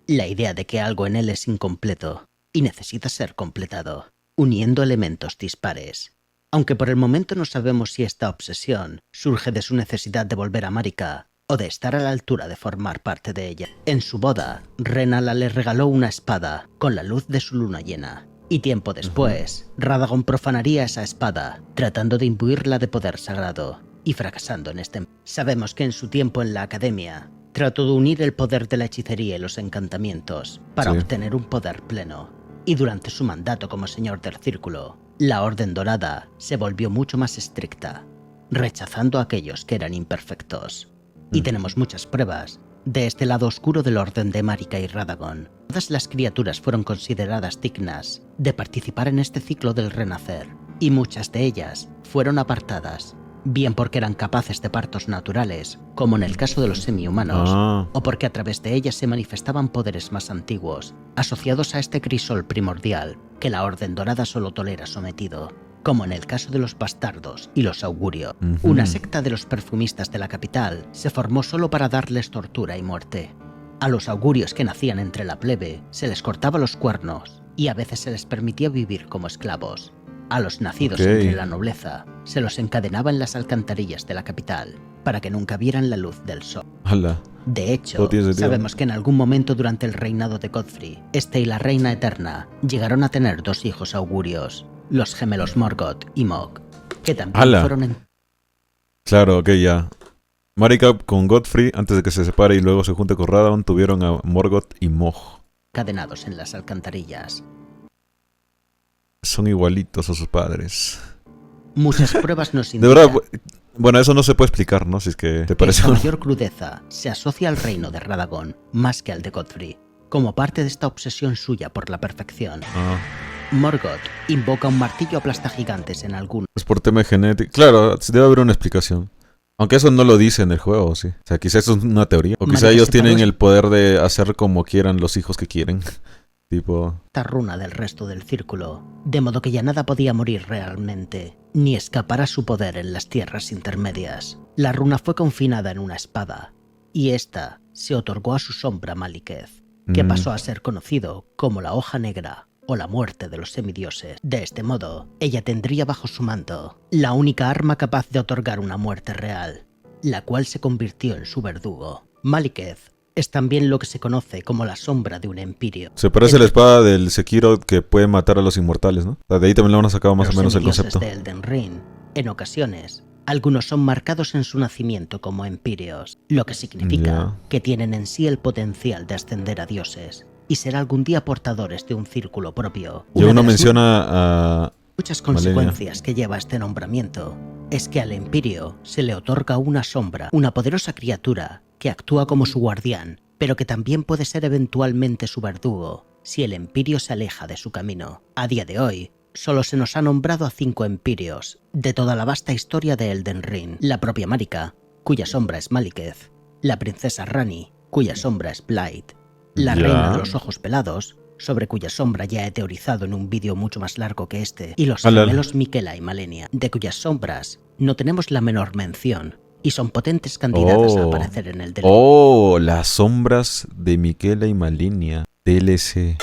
La idea de que algo en él es incompleto y necesita ser completado, uniendo elementos dispares. Aunque por el momento no sabemos si esta obsesión surge de su necesidad de volver a Marika o de estar a la altura de formar parte de ella. En su boda, Renala le regaló una espada con la luz de su luna llena. Y tiempo después, Radagon profanaría esa espada, tratando de imbuirla de poder sagrado, y fracasando en este. Sabemos que en su tiempo en la academia, trató de unir el poder de la hechicería y los encantamientos para obtener un poder pleno. Y durante su mandato como señor del círculo, la Orden Dorada se volvió mucho más estricta, rechazando a aquellos que eran imperfectos. Y tenemos muchas pruebas de este lado oscuro del orden de Marika y Radagon. Todas las criaturas fueron consideradas dignas de participar en este ciclo del renacer, y muchas de ellas fueron apartadas, bien porque eran capaces de partos naturales, como en el caso de los semi-humanos, o porque a través de ellas se manifestaban poderes más antiguos, asociados a este crisol primordial que la Orden Dorada solo tolera sometido, como en el caso de los bastardos y los augurios. Una secta de los perfumistas de la capital se formó solo para darles tortura y muerte. A los augurios que nacían entre la plebe se les cortaba los cuernos y a veces se les permitía vivir como esclavos. A los nacidos entre la nobleza se los encadenaba en las alcantarillas de la capital para que nunca vieran la luz del sol. De hecho, sabemos que en algún momento durante el reinado de Godfrey, este y la Reina Eterna llegaron a tener dos hijos augurios, los gemelos Morgoth y Mog, que también fueron Claro, ok, ya. Marika con Godfrey, antes de que se separe y luego se junte con Radagon, tuvieron a Morgoth y Mog. encadenados en las alcantarillas. Son igualitos a sus padres. Muchas pruebas nos De indican verdad, bueno, eso no se puede explicar, ¿no? Si es que te que parece. esta mayor crudeza se asocia al reino de Radagon más que al de Godfrey, como parte de esta obsesión suya por la perfección. Morgoth invoca un martillo aplastagigantes en algún... Es por tema genético. Claro, debe haber una explicación. Aunque eso no lo dice en el juego, sí. O sea, quizás eso es una teoría. O quizá Marika ellos separó tienen el poder de hacer como quieran los hijos que quieren. tipo... esta runa del resto del círculo, de modo que ya nada podía morir realmente, ni escapar a su poder en las tierras intermedias. La runa fue confinada en una espada, y esta se otorgó a su sombra Maliketh, que pasó a ser conocido como la Hoja Negra o la muerte de los semidioses. De este modo, ella tendría bajo su manto la única arma capaz de otorgar una muerte real, la cual se convirtió en su verdugo. Maliketh es también lo que se conoce como la sombra de un empirio. Se parece a la espada del Sekiro que puede matar a los inmortales, ¿no? De ahí también lo han sacado más o menos el concepto. Los semidioses de Elden Ring, en ocasiones, algunos son marcados en su nacimiento como empirios, lo que significa que tienen en sí el potencial de ascender a dioses y ser algún día portadores de un círculo propio. Y uno menciona a... muchas consecuencias que lleva este nombramiento es que al empirio se le otorga una sombra, una poderosa criatura que actúa como su guardián, pero que también puede ser eventualmente su verdugo si el empirio se aleja de su camino. A día de hoy, solo se nos ha nombrado a 5 empirios de toda la vasta historia de Elden Ring. La propia Marika, cuya sombra es Maliketh, la princesa Ranni, cuya sombra es Blight, la reina de los ojos pelados, sobre cuya sombra ya he teorizado en un vídeo mucho más largo que este, y los gemelos Miquella y Malenia, de cuyas sombras no tenemos la menor mención, y son potentes candidatas a aparecer en el DLC. Oh, las sombras de Miquella y Malenia, DLC.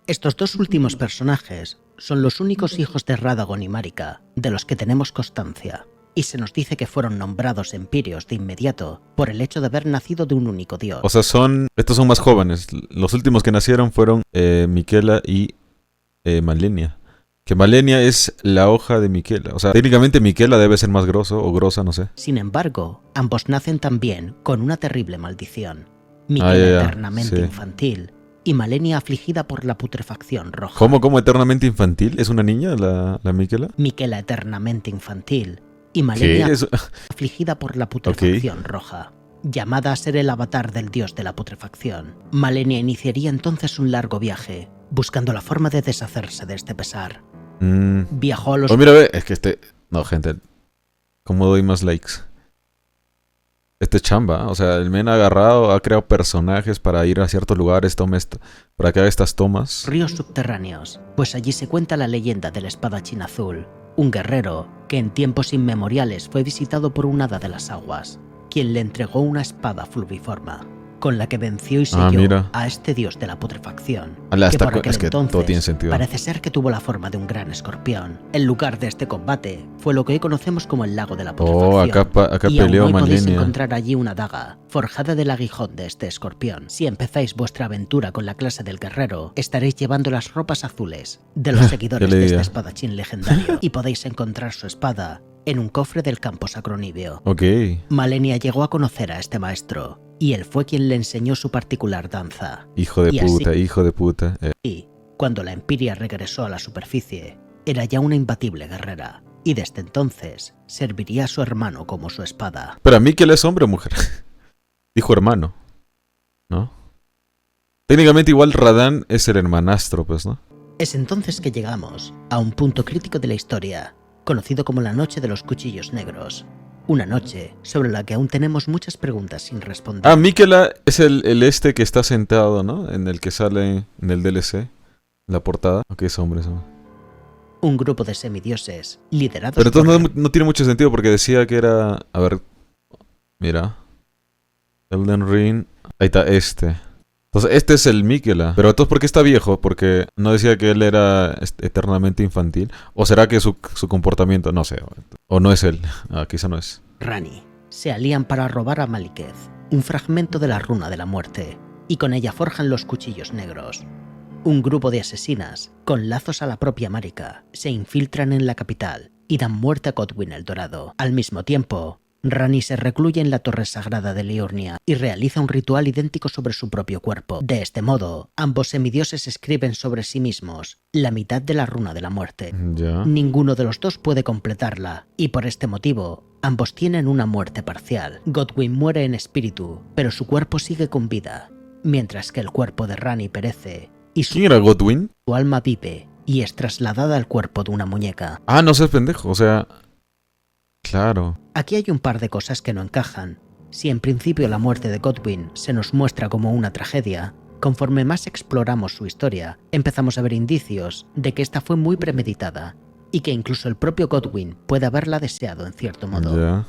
Estos dos últimos personajes son los únicos hijos de Radagon y Marika de los que tenemos constancia, y se nos dice que fueron nombrados empirios de inmediato por el hecho de haber nacido de un único dios. O sea, estos son más jóvenes. Los últimos que nacieron fueron Miquella y Malenia. Que Malenia es la hoja de Miquella. O sea, técnicamente Miquella debe ser más grosso o grosa, no sé. Sin embargo, ambos nacen también con una terrible maldición. Miquella eternamente infantil y Malenia afligida por la putrefacción roja. ¿Cómo eternamente infantil? ¿Es una niña la Miquella? Miquella eternamente infantil y Malenia afligida por la putrefacción roja. Llamada a ser el avatar del dios de la putrefacción, Malenia iniciaría entonces un largo viaje, buscando la forma de deshacerse de este pesar. Viajó a los... mira, ve, es que no, gente, ¿cómo doy más likes? Chamba, o sea, el men ha agarrado, ha creado personajes para ir a ciertos lugares, para que haga estas tomas. Ríos subterráneos, pues allí se cuenta la leyenda del espadachín azul, un guerrero que en tiempos inmemoriales fue visitado por un hada de las aguas, quien le entregó una espada fluviforma, con la que venció y selló a este dios de la putrefacción, que por aquel entonces todo tiene sentido. Parece ser que tuvo la forma de un gran escorpión. El lugar de este combate fue lo que hoy conocemos como el lago de la putrefacción. Acá y peleó aún hoy podéis Malenia. encontrar allí una daga, forjada del aguijón de este escorpión. Si empezáis vuestra aventura con la clase del guerrero, estaréis llevando las ropas azules de los seguidores de este espadachín legendario, y podéis encontrar su espada en un cofre del campo sacronibio. Malenia llegó a conocer a este maestro, y él fue quien le enseñó su particular danza. Hijo de puta. Y, cuando la Empiria regresó a la superficie, era ya una imbatible guerrera, y desde entonces serviría a su hermano como su espada. Pero a mí, ¿quién es hombre o mujer? Dijo hermano, ¿no? Técnicamente igual Radahn es el hermanastro, pues, ¿no? Es entonces que llegamos a un punto crítico de la historia, conocido como la Noche de los Cuchillos Negros. Una noche sobre la que aún tenemos muchas preguntas sin responder. Miquella es el que está sentado, ¿no? En el que sale en el DLC, la portada. Ok, es hombre. Un grupo de semidioses liderados Pero entonces no tiene mucho sentido porque decía que era... A ver, mira. Elden Ring. Ahí está Entonces este es el Miquella. Pero entonces ¿por qué está viejo? Porque no decía que él era eternamente infantil. ¿O será que su comportamiento? No sé. ¿O no es él? Quizá no es. Ranni se alían para robar a Maliketh, un fragmento de la runa de la muerte, y con ella forjan los cuchillos negros. Un grupo de asesinas, con lazos a la propia Marika, se infiltran en la capital y dan muerte a Godwyn el Dorado. Al mismo tiempo, Ranni se recluye en la torre sagrada de Liurnia y realiza un ritual idéntico sobre su propio cuerpo. De este modo, ambos semidioses escriben sobre sí mismos la mitad de la runa de la muerte. Ninguno de los dos puede completarla, y por este motivo, ambos tienen una muerte parcial. Godwyn muere en espíritu, pero su cuerpo sigue con vida, mientras que el cuerpo de Ranni perece y ¿Quién era Godwyn? Su alma vive y es trasladada al cuerpo de una muñeca. No seas pendejo, o sea... Claro. Aquí hay un par de cosas que no encajan. Si en principio la muerte de Godwyn se nos muestra como una tragedia, Conforme más exploramos su historia, empezamos a ver indicios de que esta fue muy premeditada y que incluso el propio Godwyn puede haberla deseado en cierto modo. Ya.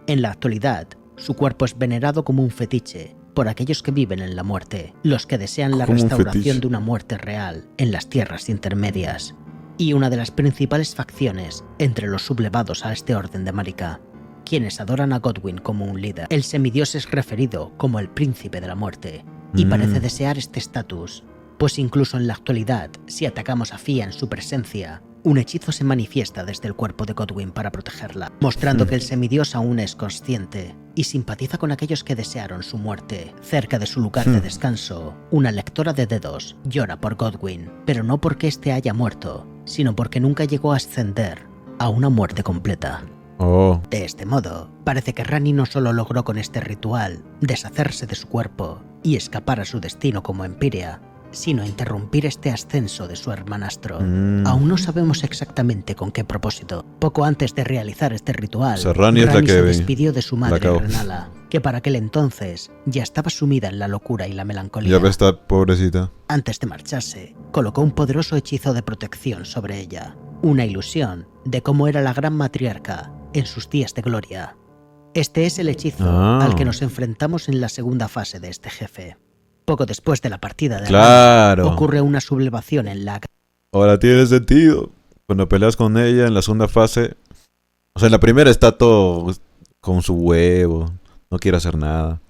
En la actualidad, su cuerpo es venerado como un fetiche por aquellos que viven en la muerte, los que desean la Como un restauración fetiche. de una muerte real en las tierras intermedias, y una de las principales facciones entre los sublevados a este orden de Marika, quienes adoran a Godwyn como un líder. El semidios es referido como el príncipe de la muerte, y parece desear este estatus, pues incluso en la actualidad, si atacamos a Fia en su presencia, un hechizo se manifiesta desde el cuerpo de Godwyn para protegerla, mostrando que el semidios aún es consciente y simpatiza con aquellos que desearon su muerte. Cerca de su lugar de descanso, una lectora de dedos llora por Godwyn, pero no porque éste haya muerto, sino porque nunca llegó a ascender a una muerte completa. Oh. De este modo, parece que Rani no solo logró con este ritual deshacerse de su cuerpo y escapar a su destino como Empyrea, sino interrumpir este ascenso de su hermanastro. Aún no sabemos exactamente con qué propósito. Poco antes de realizar este ritual, O sea, Rani es la que se ve. despidió de su madre acabo. Renala, que para aquel entonces ya estaba sumida en la locura y la melancolía. Ya ves, esta pobrecita. Antes de marcharse, colocó un poderoso hechizo de protección sobre ella, una ilusión de cómo era la gran matriarca en sus días de gloria. Este es el hechizo al que nos enfrentamos en la segunda fase de este jefe. Poco después de la partida de Claro. Rani, ocurre una sublevación en la Ahora tiene sentido. Cuando peleas con ella en la segunda fase. O sea, en la primera está todo con su huevo. No quiere hacer nada.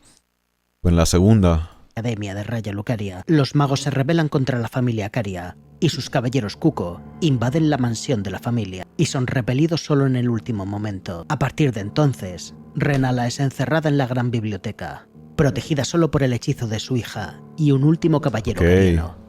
Pero en la segunda. Academia de Raya Lucaria, los magos se rebelan contra la familia Caria y sus caballeros Cuco invaden la mansión de la familia y son repelidos solo en el último momento. A partir de entonces, Renala es encerrada en la gran biblioteca, protegida solo por el hechizo de su hija y un último caballero cariano.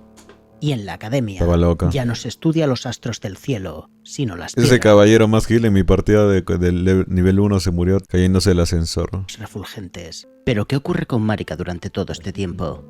Y en la academia Estaba loca. ya no se estudia los astros del cielo, sino las Ese piedras caballero más kill en mi partida del nivel 1 se murió cayéndose el ascensor. refulgentes. Pero ¿qué ocurre con Marika durante todo este tiempo?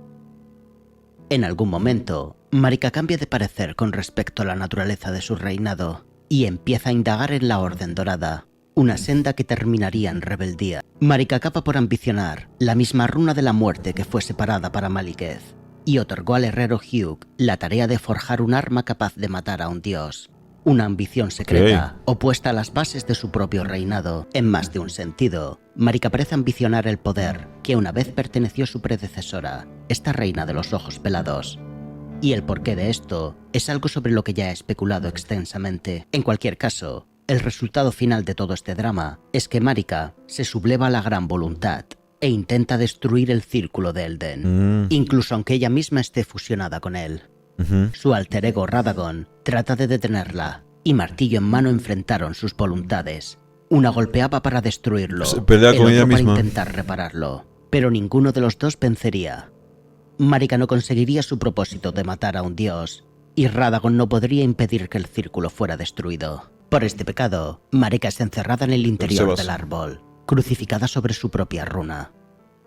En algún momento, Marika cambia de parecer con respecto a la naturaleza de su reinado y empieza a indagar en la Orden Dorada, una senda que terminaría en rebeldía. Marika acaba por ambicionar la misma runa de la muerte que fue separada para Maliketh y otorgó al herrero Hugh la tarea de forjar un arma capaz de matar a un dios. Una ambición secreta, opuesta a las bases de su propio reinado. En más de un sentido, Marika parece ambicionar el poder que una vez perteneció a su predecesora, esta reina de los ojos pelados. Y el porqué de esto es algo sobre lo que ya he especulado extensamente. En cualquier caso, el resultado final de todo este drama es que Marika se subleva a la gran voluntad e intenta destruir el círculo de Elden, incluso aunque ella misma esté fusionada con él. Su alter ego Radagon trata de detenerla y martillo en mano enfrentaron sus voluntades. Una golpeaba para destruirlo, Se pelea el con otro ella para misma. intentar repararlo, pero ninguno de los dos vencería. Marika no conseguiría su propósito de matar a un dios y Radagon no podría impedir que el círculo fuera destruido. Por este pecado, Marika es encerrada en el interior Sebas. del árbol, crucificada sobre su propia runa.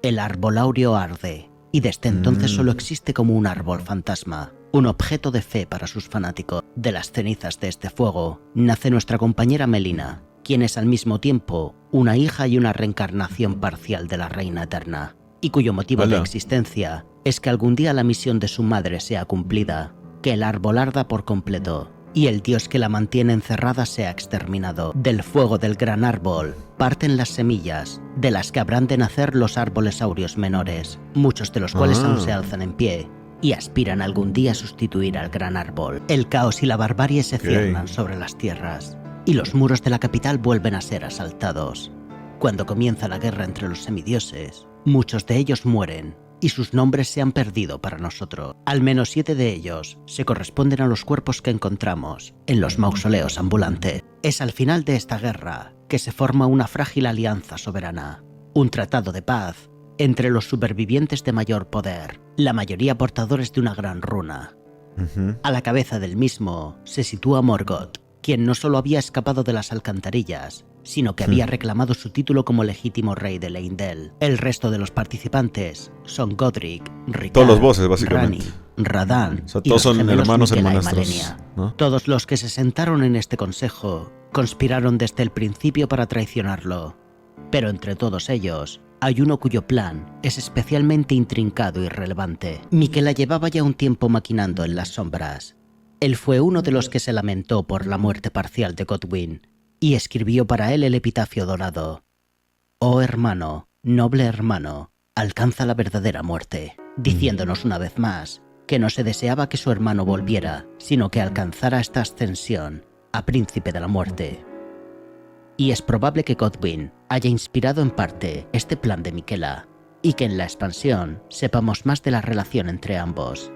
El árbol áureo arde, y desde entonces solo existe como un árbol fantasma, un objeto de fe para sus fanáticos. De las cenizas de este fuego nace nuestra compañera Melina, quien es al mismo tiempo una hija y una reencarnación parcial de la Reina Eterna, y cuyo motivo de Hola. existencia es que algún día la misión de su madre sea cumplida, que el árbol arda por completo y el dios que la mantiene encerrada sea exterminado. Del fuego del gran árbol parten las semillas, de las que habrán de nacer los árboles áureos menores, muchos de los cuales aún se alzan en pie y aspiran algún día a sustituir al gran árbol. El caos y la barbarie se ciernan sobre las tierras, y los muros de la capital vuelven a ser asaltados. Cuando comienza la guerra entre los semidioses, muchos de ellos mueren, y sus nombres se han perdido para nosotros. Al menos 7 de ellos se corresponden a los cuerpos que encontramos en los mausoleos ambulantes. Es al final de esta guerra que se forma una frágil alianza soberana, un tratado de paz entre los supervivientes de mayor poder, la mayoría portadores de una gran runa. A la cabeza del mismo se sitúa Morgoth, quien no solo había escapado de las alcantarillas, sino que había reclamado su título como legítimo rey de Leindel. El resto de los participantes son Godric, Rikard, Todos los bosses, básicamente. Rani, Radahn O sea, y todos los son gemelos hermanos Miquela y hermanastros, Malenia. ¿no? Todos los que se sentaron en este consejo conspiraron desde el principio para traicionarlo. Pero entre todos ellos, hay uno cuyo plan es especialmente intrincado y relevante. Miquela llevaba ya un tiempo maquinando en las sombras. Él fue uno de los que se lamentó por la muerte parcial de Godwyn y escribió para él el epitafio dorado. Oh hermano, noble hermano, alcanza la verdadera muerte, diciéndonos una vez más que no se deseaba que su hermano volviera, sino que alcanzara esta ascensión a príncipe de la muerte. Y es probable que Godwyn haya inspirado en parte este plan de Miquela, y que en la expansión sepamos más de la relación entre ambos.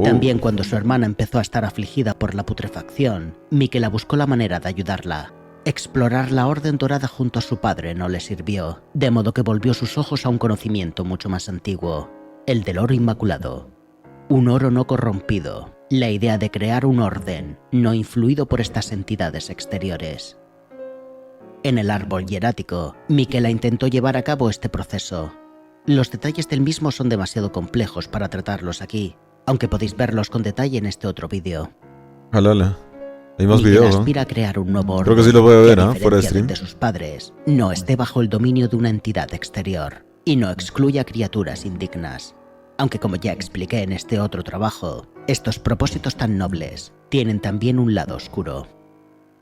También cuando su hermana empezó a estar afligida por la putrefacción, Miquela buscó la manera de ayudarla. Explorar la Orden Dorada junto a su padre no le sirvió, de modo que volvió sus ojos a un conocimiento mucho más antiguo, el del oro inmaculado. Un oro no corrompido, la idea de crear un orden no influido por estas entidades exteriores. En el árbol hierático, Miquela intentó llevar a cabo este proceso. Los detalles del mismo son demasiado complejos para tratarlos aquí, aunque podéis verlos con detalle en este otro vídeo. Alala. Hay más Miquela videos, ¿no? aspira a crear un nuevo orden Creo que sí lo puede ver, que, a ¿no? Fuera de diferencia stream. del de sus padres, no esté bajo el dominio de una entidad exterior y no excluya criaturas indignas. Aunque como ya expliqué en este otro trabajo, estos propósitos tan nobles tienen también un lado oscuro.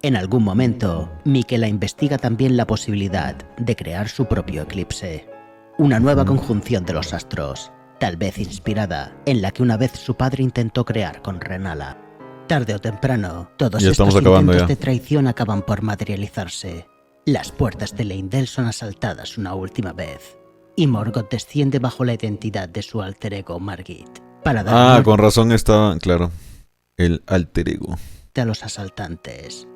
En algún momento, Miquela investiga también la posibilidad de crear su propio eclipse, una nueva conjunción de los astros, tal vez inspirada en la que una vez su padre intentó crear con Renala. Tarde o temprano, todos Ya estos estamos acabando intentos ya. de traición acaban por materializarse. Las puertas de Leyndell son asaltadas una última vez, y Morgoth desciende bajo la identidad de su alter ego Margit, para dar muerte Con razón estaba, claro, el alter ego. a los asaltantes.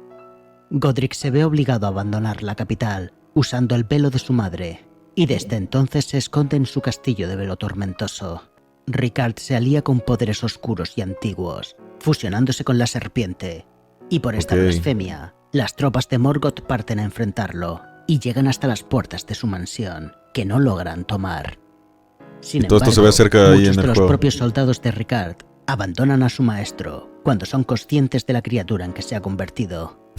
Godric se ve obligado a abandonar la capital, usando el velo de su madre, y desde entonces se esconde en su castillo de velo tormentoso. Ricard se alía con poderes oscuros y antiguos, fusionándose con la serpiente, y por esta Ok. blasfemia, las tropas de Morgoth parten a enfrentarlo y llegan hasta las puertas de su mansión, que no logran tomar. Sin Y todo esto se embargo, ve cerca ahí muchos en de el los juego. propios soldados de Ricard abandonan a su maestro cuando son conscientes de la criatura en que se ha convertido.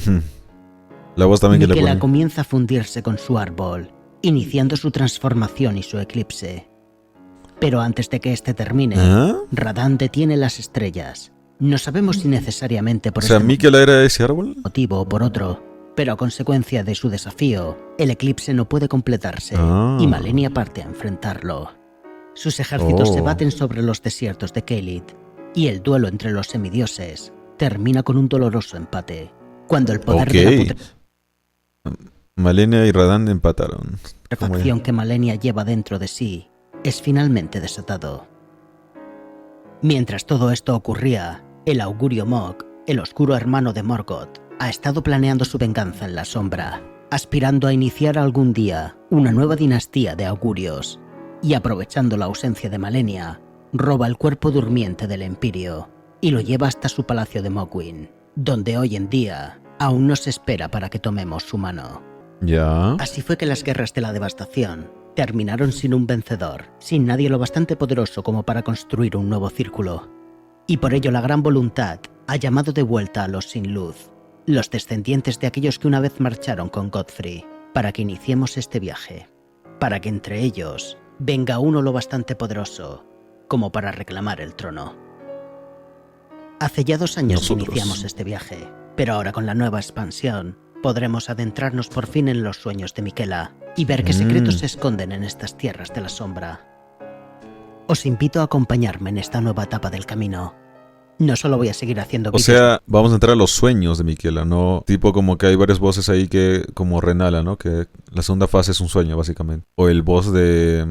La voz también que le Miquela pone. comienza a fundirse con su árbol, iniciando su transformación y su eclipse. Pero antes de que este termine, ¿Ah? Radahn detiene las estrellas. No sabemos si necesariamente O por sea, este Miquela era ese árbol. motivo o por otro, pero a consecuencia de su desafío, el eclipse no puede completarse y Malenia parte a enfrentarlo. Sus ejércitos se baten sobre los desiertos de Caelid, y el duelo entre los semidioses termina con un doloroso empate, cuando el poder de la Malenia y Radahn empataron. putrefacción que Malenia lleva dentro de sí es finalmente desatado. Mientras todo esto ocurría, el augurio Mog, el oscuro hermano de Morgoth, ha estado planeando su venganza en la sombra, aspirando a iniciar algún día una nueva dinastía de augurios, y aprovechando la ausencia de Malenia, roba el cuerpo durmiente del Empirio y lo lleva hasta su palacio de Mogwyn, donde hoy en día aún nos espera para que tomemos su mano. Ya. Así fue que las guerras de la devastación terminaron sin un vencedor, sin nadie lo bastante poderoso como para construir un nuevo círculo. Y por ello la gran voluntad ha llamado de vuelta a los sin luz, los descendientes de aquellos que una vez marcharon con Godfrey, para que iniciemos este viaje, para que entre ellos venga uno lo bastante poderoso como para reclamar el trono. Hace ya 2 años que Nosotros. iniciamos este viaje, pero ahora con la nueva expansión podremos adentrarnos por fin en los sueños de Miquela y ver qué secretos se esconden en estas tierras de la sombra. Os invito a acompañarme en esta nueva etapa del camino. No solo voy a seguir haciendo O vídeos sea, vamos a entrar a los sueños de Miquela, ¿no? Tipo como que hay varias voces ahí que, como Renala, ¿no? Que la segunda fase es un sueño, básicamente. O el boss de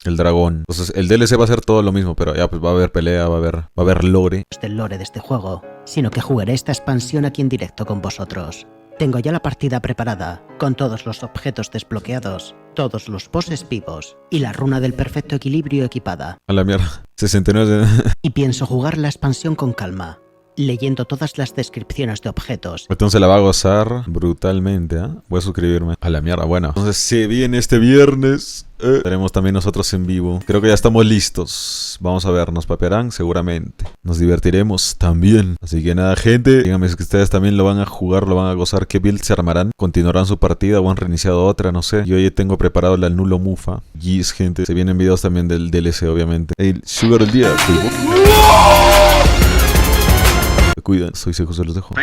el dragón. Entonces, el DLC va a ser todo lo mismo, pero ya pues va a haber pelea, va a haber lore. del lore de este juego, sino que jugaré esta expansión aquí en directo con vosotros. Tengo ya la partida preparada, con todos los objetos desbloqueados, todos los bosses vivos y la runa del perfecto equilibrio equipada. A la mierda. 69 de... Y pienso jugar la expansión con calma, leyendo todas las descripciones de objetos. Entonces la va a gozar brutalmente, ¿eh? Voy a suscribirme. A la mierda, bueno. Entonces se viene este viernes. Estaremos también nosotros en vivo. Creo que ya estamos listos. Vamos a ver, nos papearán seguramente. Nos divertiremos también. Así que nada, gente. Díganme si ustedes también lo van a jugar, lo van a gozar. ¿Qué build se armarán? ¿Continuarán su partida o han reiniciado otra? No sé. Yo ya tengo preparado la Nulo Mufa. Yes, gente. Se vienen videos también del DLC, obviamente. El Sugar del día. Cuidan. Soy Sejo, se los dejo.